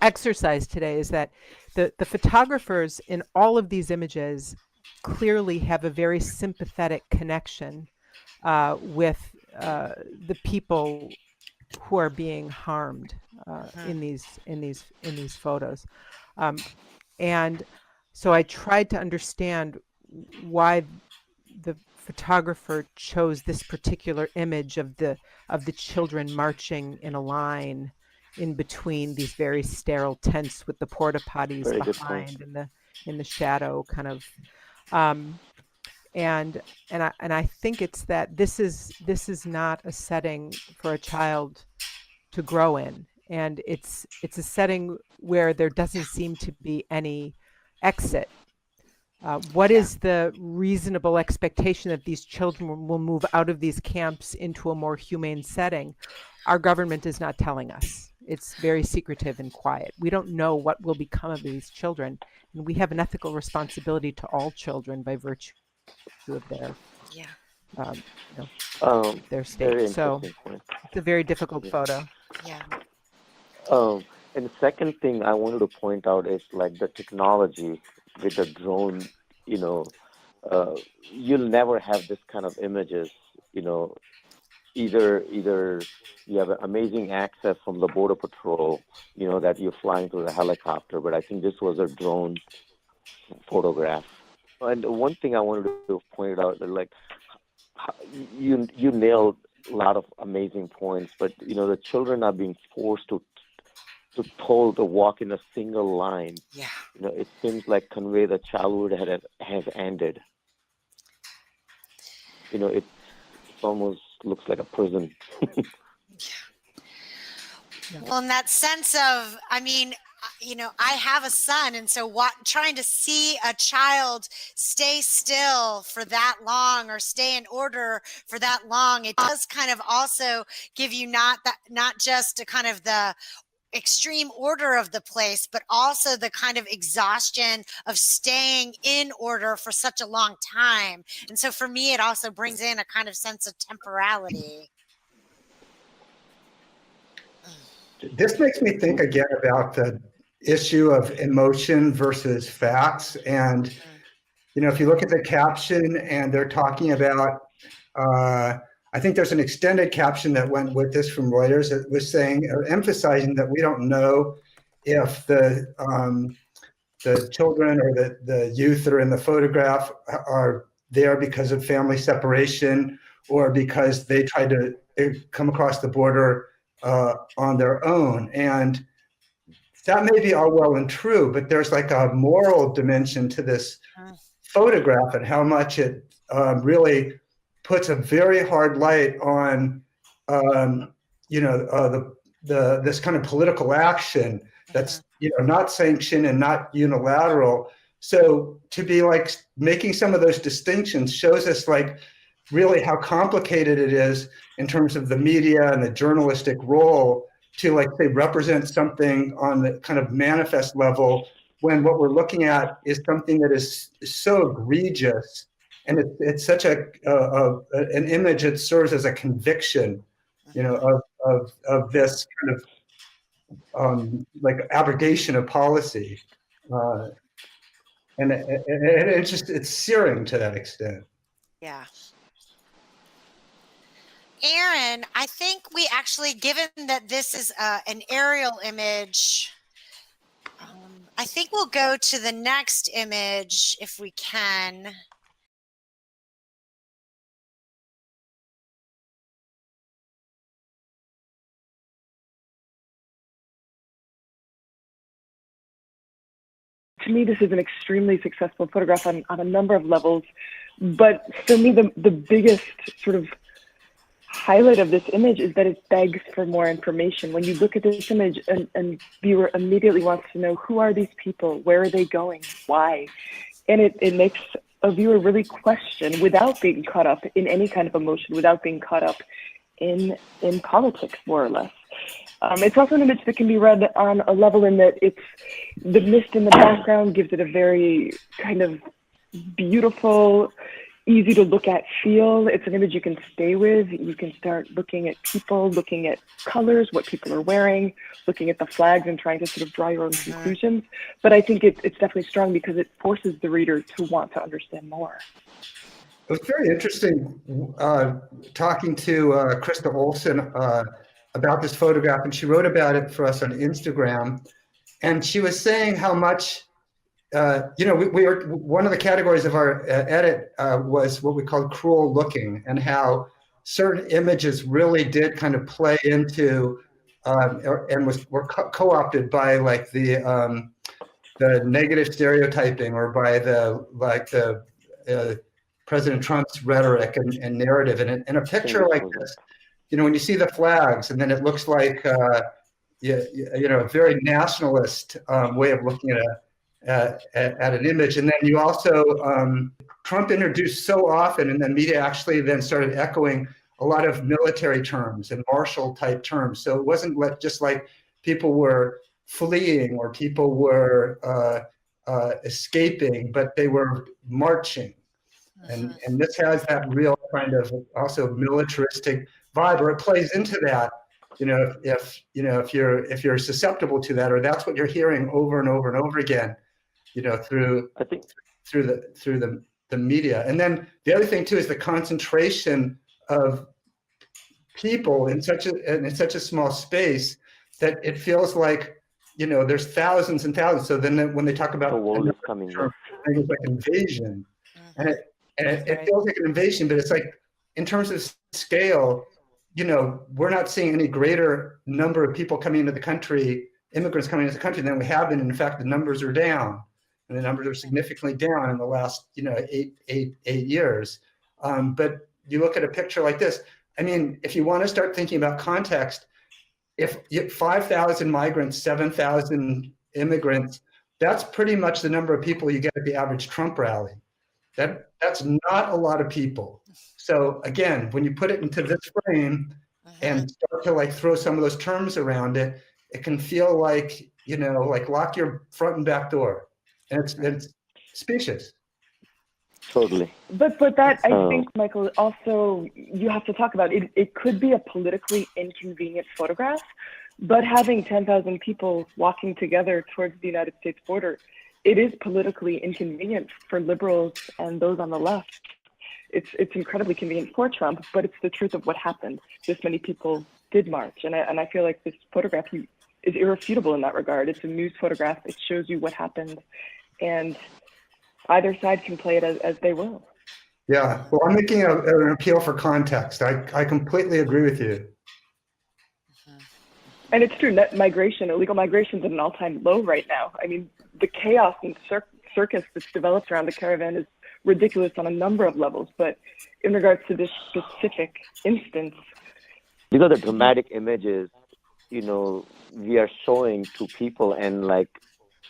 exercise today, is that the photographers in all of these images clearly have a very sympathetic connection with the people who are being harmed in these photos, and so I tried to understand why the photographer chose this particular image of the children marching in a line in between these very sterile tents with the porta potties behind in the shadow, kind of. And I think it's that this is not a setting for a child to grow in, and it's a setting where there doesn't seem to be any exit. What is the reasonable expectation that these children will move out of these camps into a more humane setting? Our government is not telling us. It's very secretive and quiet. We don't know what will become of these children, and we have an ethical responsibility to all children by virtue of their their state. So it's a very difficult photo. Yeah. And the second thing I wanted to point out is like the technology with the drone. You know, you'll never have this kind of images. You know, either you have amazing access from the Border Patrol, you know, that you're flying through the helicopter, but I think this was a drone photograph. And one thing I wanted to point out, like, you nailed a lot of amazing points, but, you know, the children are being forced to told to walk in a single line. Yeah. You know, it seems like convey the childhood has ended. You know, it almost looks like a prison. Well, in that sense of, I mean, you know, I have a son, and so trying to see a child stay still for that long or stay in order for that long, it does kind of also give you not just a kind of the extreme order of the place, but also the kind of exhaustion of staying in order for such a long time. And so for me, it also brings in a kind of sense of temporality. This makes me think again about the issue of emotion versus facts. And, you know, if you look at the caption and they're talking about, I think there's an extended caption that went with this from Reuters that was saying, or emphasizing that we don't know if the children or the youth that are in the photograph are there because of family separation or because they tried to come across the border on their own. And that may be all well and true, but there's like a moral dimension to this photograph and how much it really puts a very hard light on, you know, this kind of political action that's, you know, not sanctioned and not unilateral. So to be like making some of those distinctions shows us like really how complicated it is in terms of the media and the journalistic role to, like, say, represent something on the kind of manifest level when what we're looking at is something that is so egregious. And it's such an image that serves as a conviction, you know, of this kind of like abrogation of policy, and it's searing to that extent. Yeah. Erin, I think we actually, given that this is an aerial image, I think we'll go to the next image if we can. To me, this is an extremely successful photograph on a number of levels. But for me, the biggest sort of highlight of this image is that it begs for more information. When you look at this image, and viewer immediately wants to know, who are these people? Where are they going? Why? And it makes a viewer really question, without being caught up in any kind of emotion, without being caught up in politics, more or less. It's also an image that can be read on a level in that it's the mist in the background gives it a very kind of beautiful, easy to look at feel. It's an image you can stay with. You can start looking at people, looking at colors, what people are wearing, looking at the flags and trying to sort of draw your own conclusions. But I think it's definitely strong because it forces the reader to want to understand more. It was very interesting talking to Krista Olson about this photograph, and she wrote about it for us on Instagram. And she was saying how much, we were, one of the categories of our edit was what we called cruel looking, and how certain images really did kind of play into and were co-opted by like the negative stereotyping, or by the President Trump's rhetoric and narrative. And in a picture like this, when you see the flags, and then it looks like a very nationalist way of looking at an image. And then you also, Trump introduced so often, and the media actually then started echoing a lot of military terms and martial type terms. So it wasn't just like people were fleeing or people were escaping, but they were marching. And this has that real kind of also militaristic vibe, or it plays into that. If you're susceptible to that, or that's what you're hearing over and over and over again, through the media. And then the other thing too is the concentration of people in such a small space that it feels like there's thousands and thousands. So then when they talk about the world is coming, it's like invasion, and it feels like an invasion, but it's like in terms of scale, we're not seeing any greater number of people coming into the country, immigrants coming into the country, than we have been. And in fact, the numbers are down, and the numbers are significantly down in the last, 8 years. But you look at a picture like this. I mean, if you want to start thinking about context, if 5,000 migrants, 7,000 immigrants, that's pretty much the number of people you get at the average Trump rally. That's not a lot of people. So again, when you put it into this frame and start to like throw some of those terms around it, it can feel like, like lock your front and back door. And it's specious. Totally. But that, I think, Michael, also you have to talk about it. It could be a politically inconvenient photograph, but having 10,000 people walking together towards the United States border, it is politically inconvenient for liberals and those on the left. It's incredibly convenient for Trump, but it's the truth of what happened. This many people did march, and I feel like this photograph is irrefutable in that regard. It's a news photograph. It shows you what happened, and either side can play it as they will. Yeah, well, I'm making an appeal for context. I completely agree with you. And it's true, illegal migration is at an all-time low right now. I mean, the chaos and circus that's developed around the caravan is ridiculous on a number of levels, but in regards to this specific instance, these are the dramatic images, we are showing to people, and like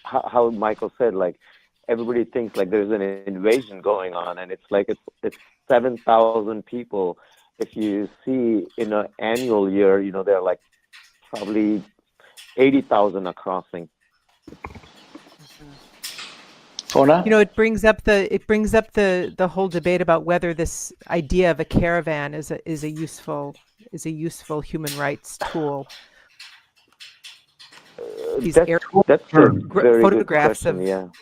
how Michael said, like everybody thinks like there's an invasion going on, and it's like it's 7,000 people. If you see in an annual year, there are like probably 80,000 are crossing. Fonna? It brings up the whole debate about whether this idea of a caravan is a useful human rights tool. These that's a very photographs good question,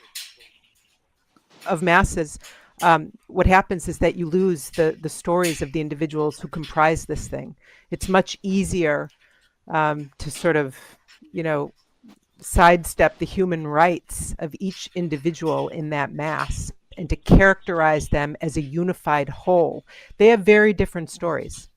of masses. What happens is that you lose the stories of the individuals who comprise this thing. It's much easier to sort of, sidestep the human rights of each individual in that mass and to characterize them as a unified whole. They have very different stories.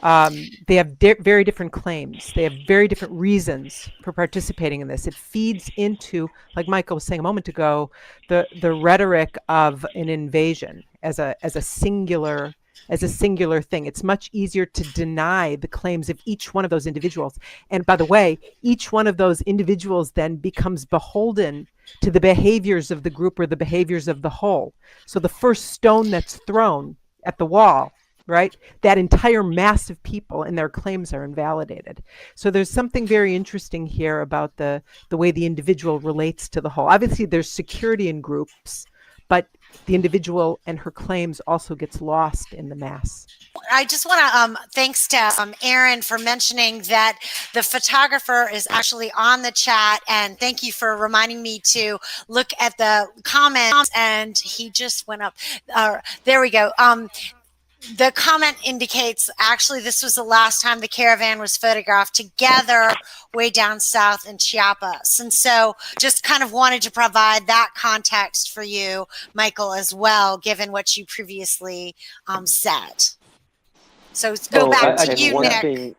They have very different claims. They have very different reasons for participating in this. It feeds into, like Michael was saying a moment ago, the rhetoric of an invasion as a singular as a singular thing. It's much easier to deny the claims of each one of those individuals. And by the way, each one of those individuals then becomes beholden to the behaviors of the group or the behaviors of the whole. So the first stone that's thrown at the wall, right, that entire mass of people and their claims are invalidated. So there's something very interesting here about the way the individual relates to the whole. Obviously, there's security in groups, but the individual and her claims also gets lost in the mass. I just want to thanks to Erin for mentioning that the photographer is actually on the chat, and thank you for reminding me to look at the comments. And he just went up. There we go. The comment indicates actually this was the last time the caravan was photographed together way down south in Chiapas. And so just kind of wanted to provide that context for you, Michael, as well, given what you previously said. So go back to you, Nick.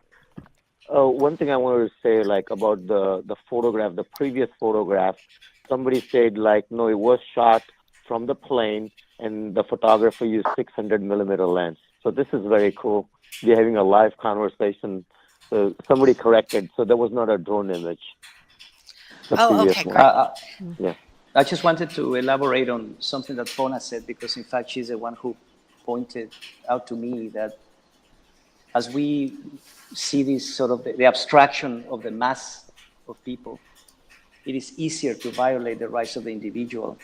One thing I wanted to say, like, about the photograph, the previous photograph, somebody said, like, no, it was shot from the plane, and the photographer used 600 millimeter lens. So this is very cool. We're having a live conversation. So somebody corrected. So that was not a drone image. Oh, okay, great. Yeah. I just wanted to elaborate on something that Fonna said, because in fact, she's the one who pointed out to me that as we see this sort of the abstraction of the mass of people, it is easier to violate the rights of the individual.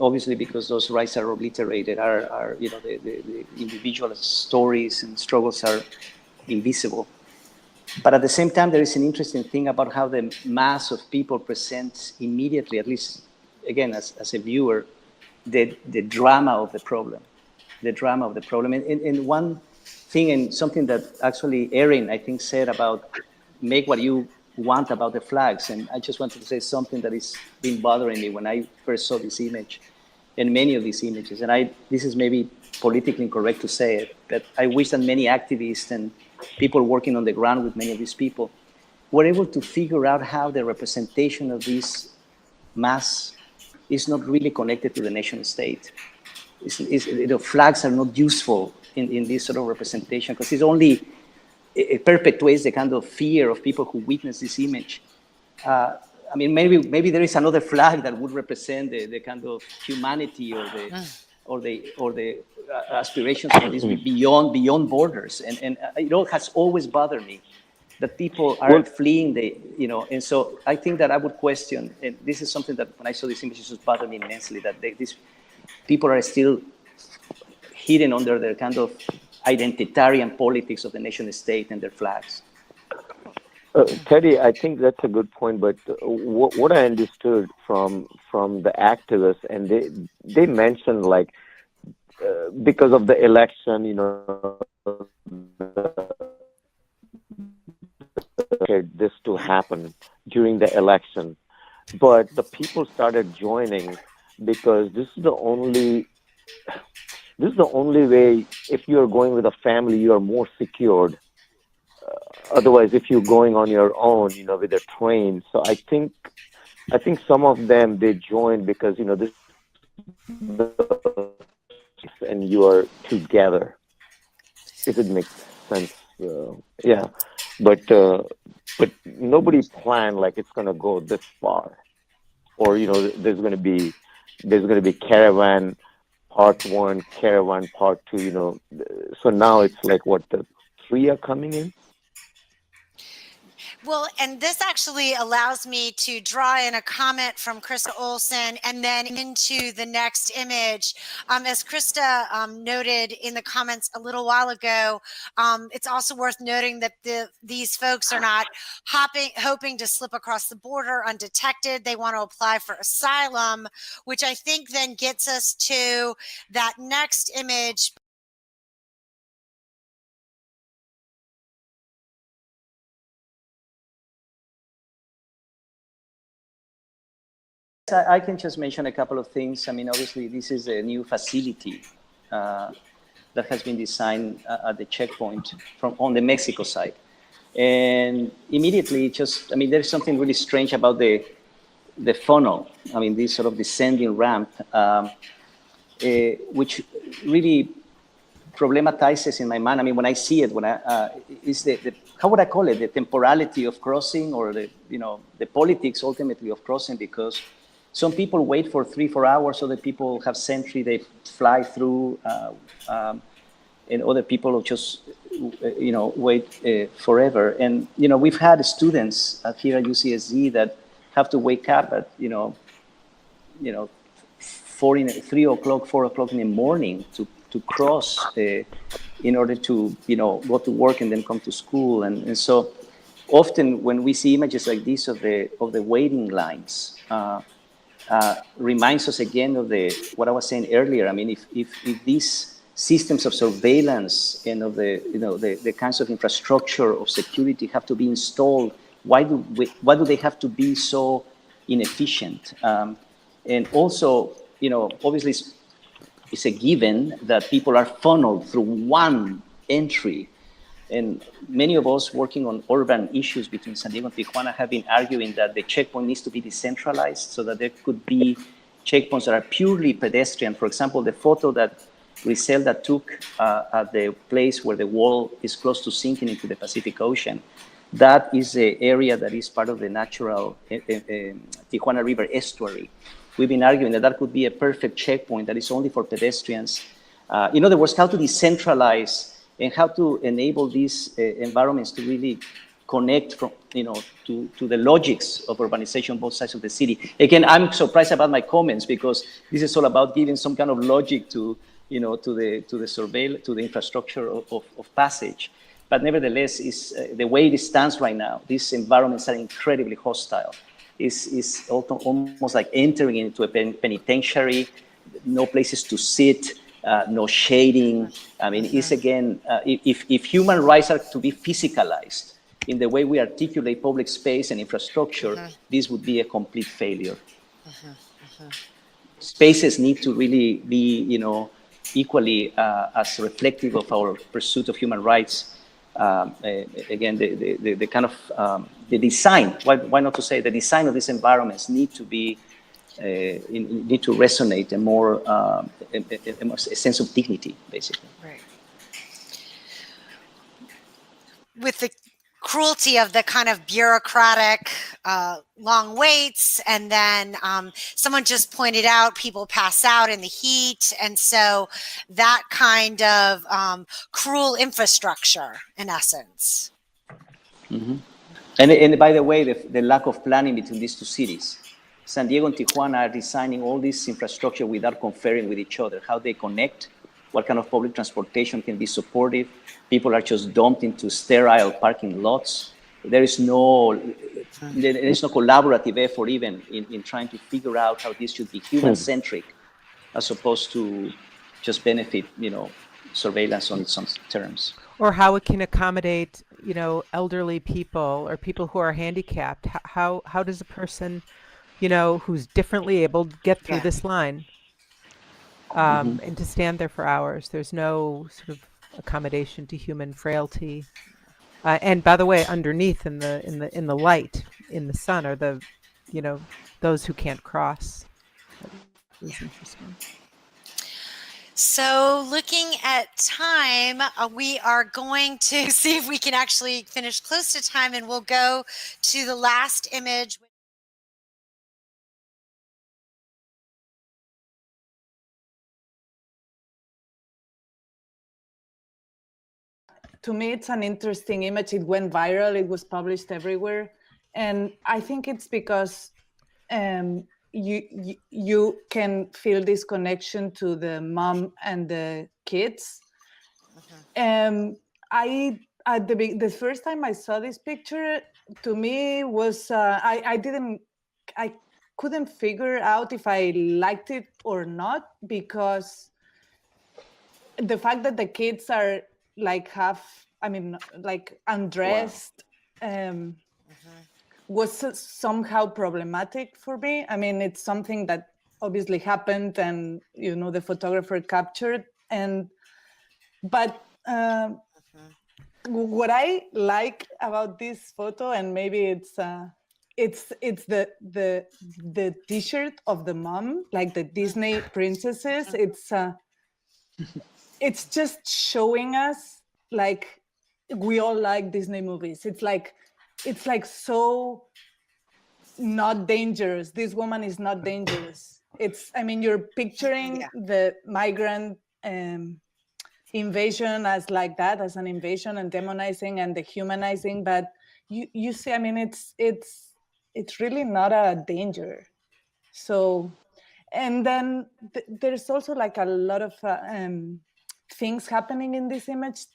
Obviously, because those rights are obliterated, the individual stories and struggles are invisible. But at the same time, there is an interesting thing about how the mass of people presents immediately, at least, again, as a viewer, the drama of the problem. The drama of the problem. And one thing, and something that actually Erin, I think, said about make what you want about the flags. And I just wanted to say something that has been bothering me when I first saw this image and many of these images. And this is maybe politically incorrect to say it, but I wish that many activists and people working on the ground with many of these people were able to figure out how the representation of this mass is not really connected to the nation state. Flags are not useful in this sort of representation, because it's only it perpetuates the kind of fear of people who witness this image. I mean, maybe there is another flag that would represent the kind of humanity or the aspirations of this beyond borders. And it all has always bothered me that people are fleeing and so I think that I would question, and this is something that when I saw this image, it just bothered me immensely, that these people are still hidden under their kind of identitarian politics of the nation state and their flags. Teddy, I think that's a good point, but what I understood from the activists, and they mentioned, like, because of the election, this to happen during the election, but the people started joining because this is the only way. If you're going with a family, you are more secured. Otherwise, if you're going on your own, with a train. So I think some of them, they joined because this, and you are together. If it makes sense, yeah. But nobody planned like it's gonna go this far, or there's gonna be caravan part 1, caravan part 2. So now it's like the 3 are coming in. Well, and this actually allows me to draw in a comment from Krista Olson and then into the next image. As Krista noted in the comments a little while ago, it's also worth noting that these folks are not hoping to slip across the border undetected. They want to apply for asylum, which I think then gets us to that next image. I can just mention a couple of things. I mean, obviously, this is a new facility that has been designed at the checkpoint on the Mexico side. And immediately, there's something really strange about the funnel. I mean, this sort of descending ramp, which really problematizes in my mind. I mean, when I see it, is the how would I call it? The temporality of crossing, or the politics ultimately of crossing, because some people wait for 3-4 hours, other people have sentry, they fly through, and other people just wait forever. And we've had students here at UCSD that have to wake up at 3 o'clock, 4 o'clock in the morning to cross in order to go to work and then come to school. And so often when we see images like this of the waiting lines, reminds us again of what I was saying earlier. I mean, if these systems of surveillance and of the kinds of infrastructure of security have to be installed, why do they have to be so inefficient? And also, obviously it's a given that people are funneled through one entry. And many of us working on urban issues between San Diego and Tijuana have been arguing that the checkpoint needs to be decentralized so that there could be checkpoints that are purely pedestrian. For example, the photo that Griselda took at the place where the wall is close to sinking into the Pacific Ocean, that is the area that is part of the natural Tijuana River estuary. We've been arguing that could be a perfect checkpoint that is only for pedestrians. In other words, how to decentralize and how to enable these environments to really connect from, to the logics of urbanization on both sides of the city. Again, I'm surprised about my comments because this is all about giving some kind of logic to the infrastructure of passage. But nevertheless, the way it stands right now, these environments are incredibly hostile. It's almost like entering into a penitentiary, no places to sit, no shading. I mean, it's again, if human rights are to be physicalized in the way we articulate public space and infrastructure, this would be a complete failure. Spaces need to really be, equally as reflective of our pursuit of human rights. Again, the kind of the design. Why not to say the design of these environments need to be need to resonate and more a sense of dignity, basically. Right. With the cruelty of the kind of bureaucratic long waits, and then someone just pointed out people pass out in the heat, and so that kind of cruel infrastructure in essence. Mm-hmm. And by the way, the lack of planning between these two cities. San Diego and Tijuana are designing all this infrastructure without conferring with each other, how they connect, what kind of public transportation can be supportive. People are just dumped into sterile parking lots. There is no collaborative effort even in trying to figure out how this should be human-centric as opposed to just benefit, surveillance on its own terms. Or how it can accommodate, elderly people or people who are handicapped. How does a person, who's differently able to get through this line and to stand there for hours? There's no sort of accommodation to human frailty. And by the way, underneath in the light, in the sun, are the, those who can't cross. That was interesting. So looking at time, we are going to see if we can actually finish close to time, and we'll go to the last image. To me, it's an interesting image. It went viral. It was published everywhere. And I think it's because you can feel this connection to the mom and the kids. The first time I saw this picture, to me was I couldn't figure out if I liked it or not, because the fact that the kids are like undressed. Wow. Was somehow problematic for me. I mean, it's something that obviously happened and, the photographer captured. But what I like about this photo, and maybe it's the T-shirt of the mom, like the Disney princesses. It's it's just showing us like we all like Disney movies. It's like so not dangerous. This woman is not dangerous. I mean, you're picturing the migrant invasion as like that, as an invasion, and demonizing and dehumanizing. But you see, I mean, it's really not a danger. So, and then there's also like a lot of things happening in this image.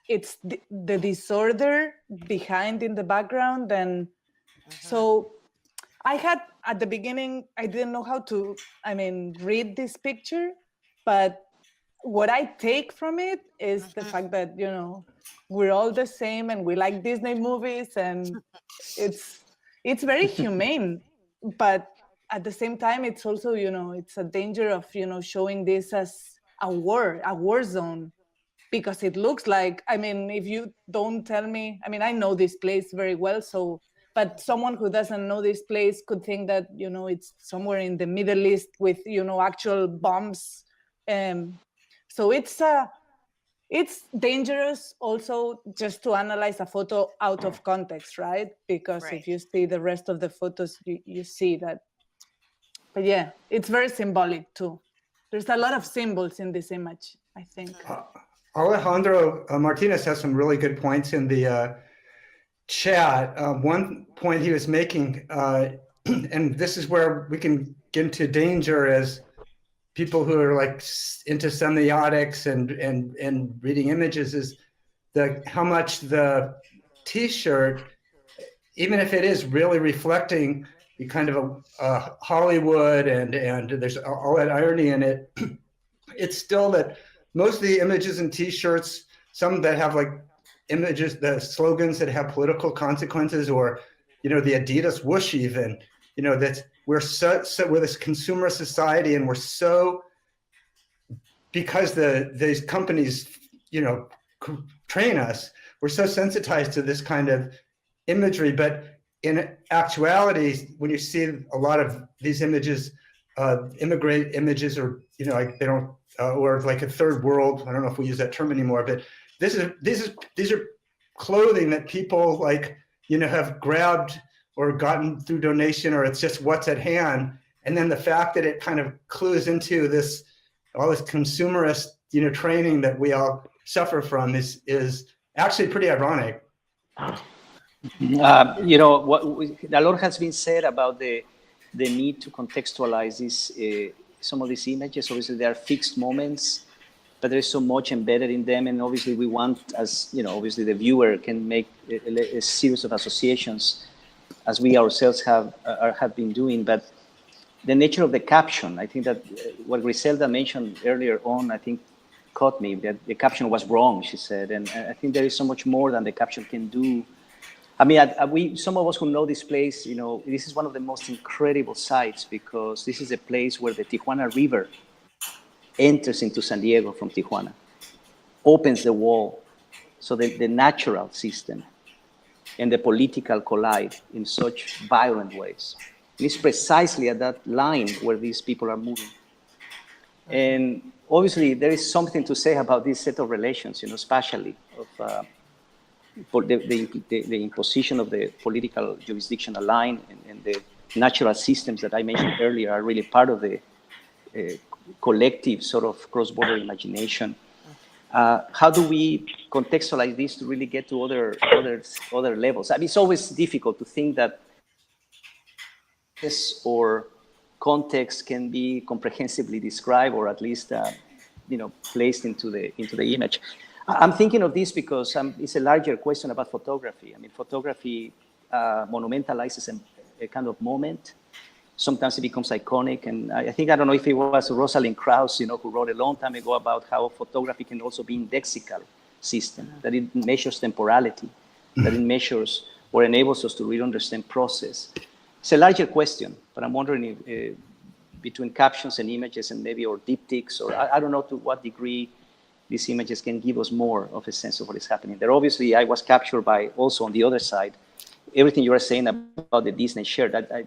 It's the disorder behind in the background, and so I had at the beginning, I didn't know how to, read this picture, but what I take from it is the fact that, we're all the same and we like Disney movies, and it's very humane, but at the same time, it's also, it's a danger of, showing this as a war zone, because it looks like, if you don't tell me, I know this place very well, but someone who doesn't know this place could think that, it's somewhere in the Middle East with, actual bombs. So it's dangerous also just to analyze a photo out of context, right? Because if you see the rest of the photos, you see that. But yeah, it's very symbolic too. There's a lot of symbols in this image, I think. Alejandro Martinez has some really good points in the chat. One point he was making, and this is where we can get into danger as people who are like into semiotics and reading images, is how much the T-shirt, even if it is really reflecting the kind of a Hollywood and there's all that irony in it, it's still that most of the images and T-shirts, some that have like images, the slogans that have political consequences, or the Adidas whoosh, even, that we're this consumer society, and we're so, because these companies train us, we're so sensitized to this kind of imagery. But in actuality, when you see a lot of these images, immigrant images, or like they don't, or like a third world, I don't know if we use that term anymore, but these are clothing that people like have grabbed or gotten through donation, or it's just what's at hand. And then the fact that it kind of clues into all this consumerist training that we all suffer from is actually pretty ironic. What a lot has been said about the need to contextualize some of these images. Obviously, they are fixed moments, but there is so much embedded in them, and obviously we want, as obviously the viewer can make a series of associations, as we ourselves have been doing. But the nature of the caption, I think that what Griselda mentioned earlier on, I think caught me, that the caption was wrong, she said, and I think there is so much more than the caption can do. Some of us who know this place, this is one of the most incredible sites, because this is a place where the Tijuana River enters into San Diego from Tijuana, opens the wall, so the natural system and the political collide in such violent ways. And it's precisely at that line where these people are moving. And obviously, there is something to say about this set of relations, spatially, of the imposition of the political jurisdictional line, and the natural systems that I mentioned earlier are really part of the collective sort of cross-border imagination. How do we contextualize this to really get to other levels? It's always difficult to think that this or context can be comprehensively described, or at least placed into the image. I'm thinking of this because it's a larger question about photography. Photography monumentalizes a kind of moment. Sometimes it becomes iconic, and I don't know if it was Rosalind Krauss, who wrote a long time ago about how photography can also be indexical system, that it measures temporality, that it measures or enables us to really understand process. It's a larger question, but I'm wondering if between captions and images, and maybe or diptychs, or I don't know to what degree these images can give us more of a sense of what is happening there. Obviously, I was captured by also on the other side, everything you were saying about the Disney shirt. I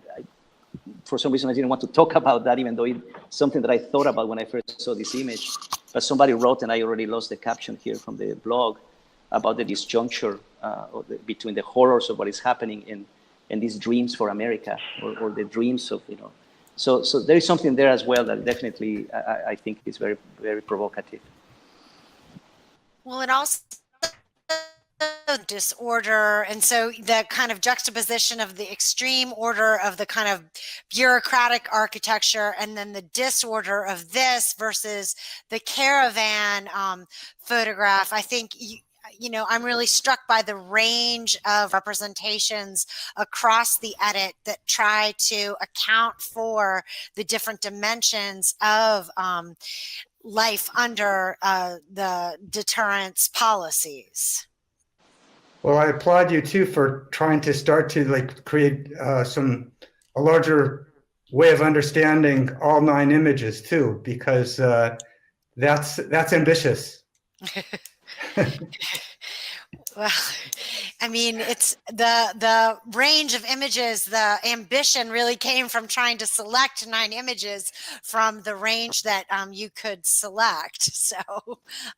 for some reason, I didn't want to talk about that, even though it's something that I thought about when I first saw this image. But somebody wrote, and I already lost the caption here from the blog, about the disjuncture between the horrors of what is happening and these dreams for America, or the dreams of, So there is something there as well that definitely I think is very, very provocative. Well, it also disorder, and so the kind of juxtaposition of the extreme order of the kind of bureaucratic architecture, and then the disorder of this versus the caravan photograph. I think I'm really struck by the range of representations across the edit that try to account for the different dimensions of life under the deterrence policies. Well, I applaud you too for trying to start to create a larger way of understanding all 9 images too, because that's ambitious. Well, I mean, it's the range of images. The ambition really came from trying to select 9 images from the range that you could select. So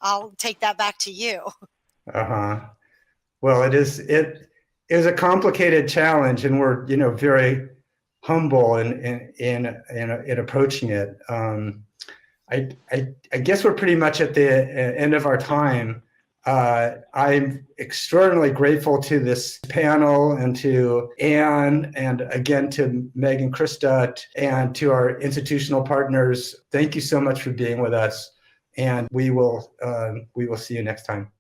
I'll take that back to you. Well, it is a complicated challenge, and we're very humble in approaching it. I guess we're pretty much at the end of our time. I'm extraordinarily grateful to this panel, and to Anne, and again to Meg and Krista, and to our institutional partners. Thank you so much for being with us, and we will see you next time.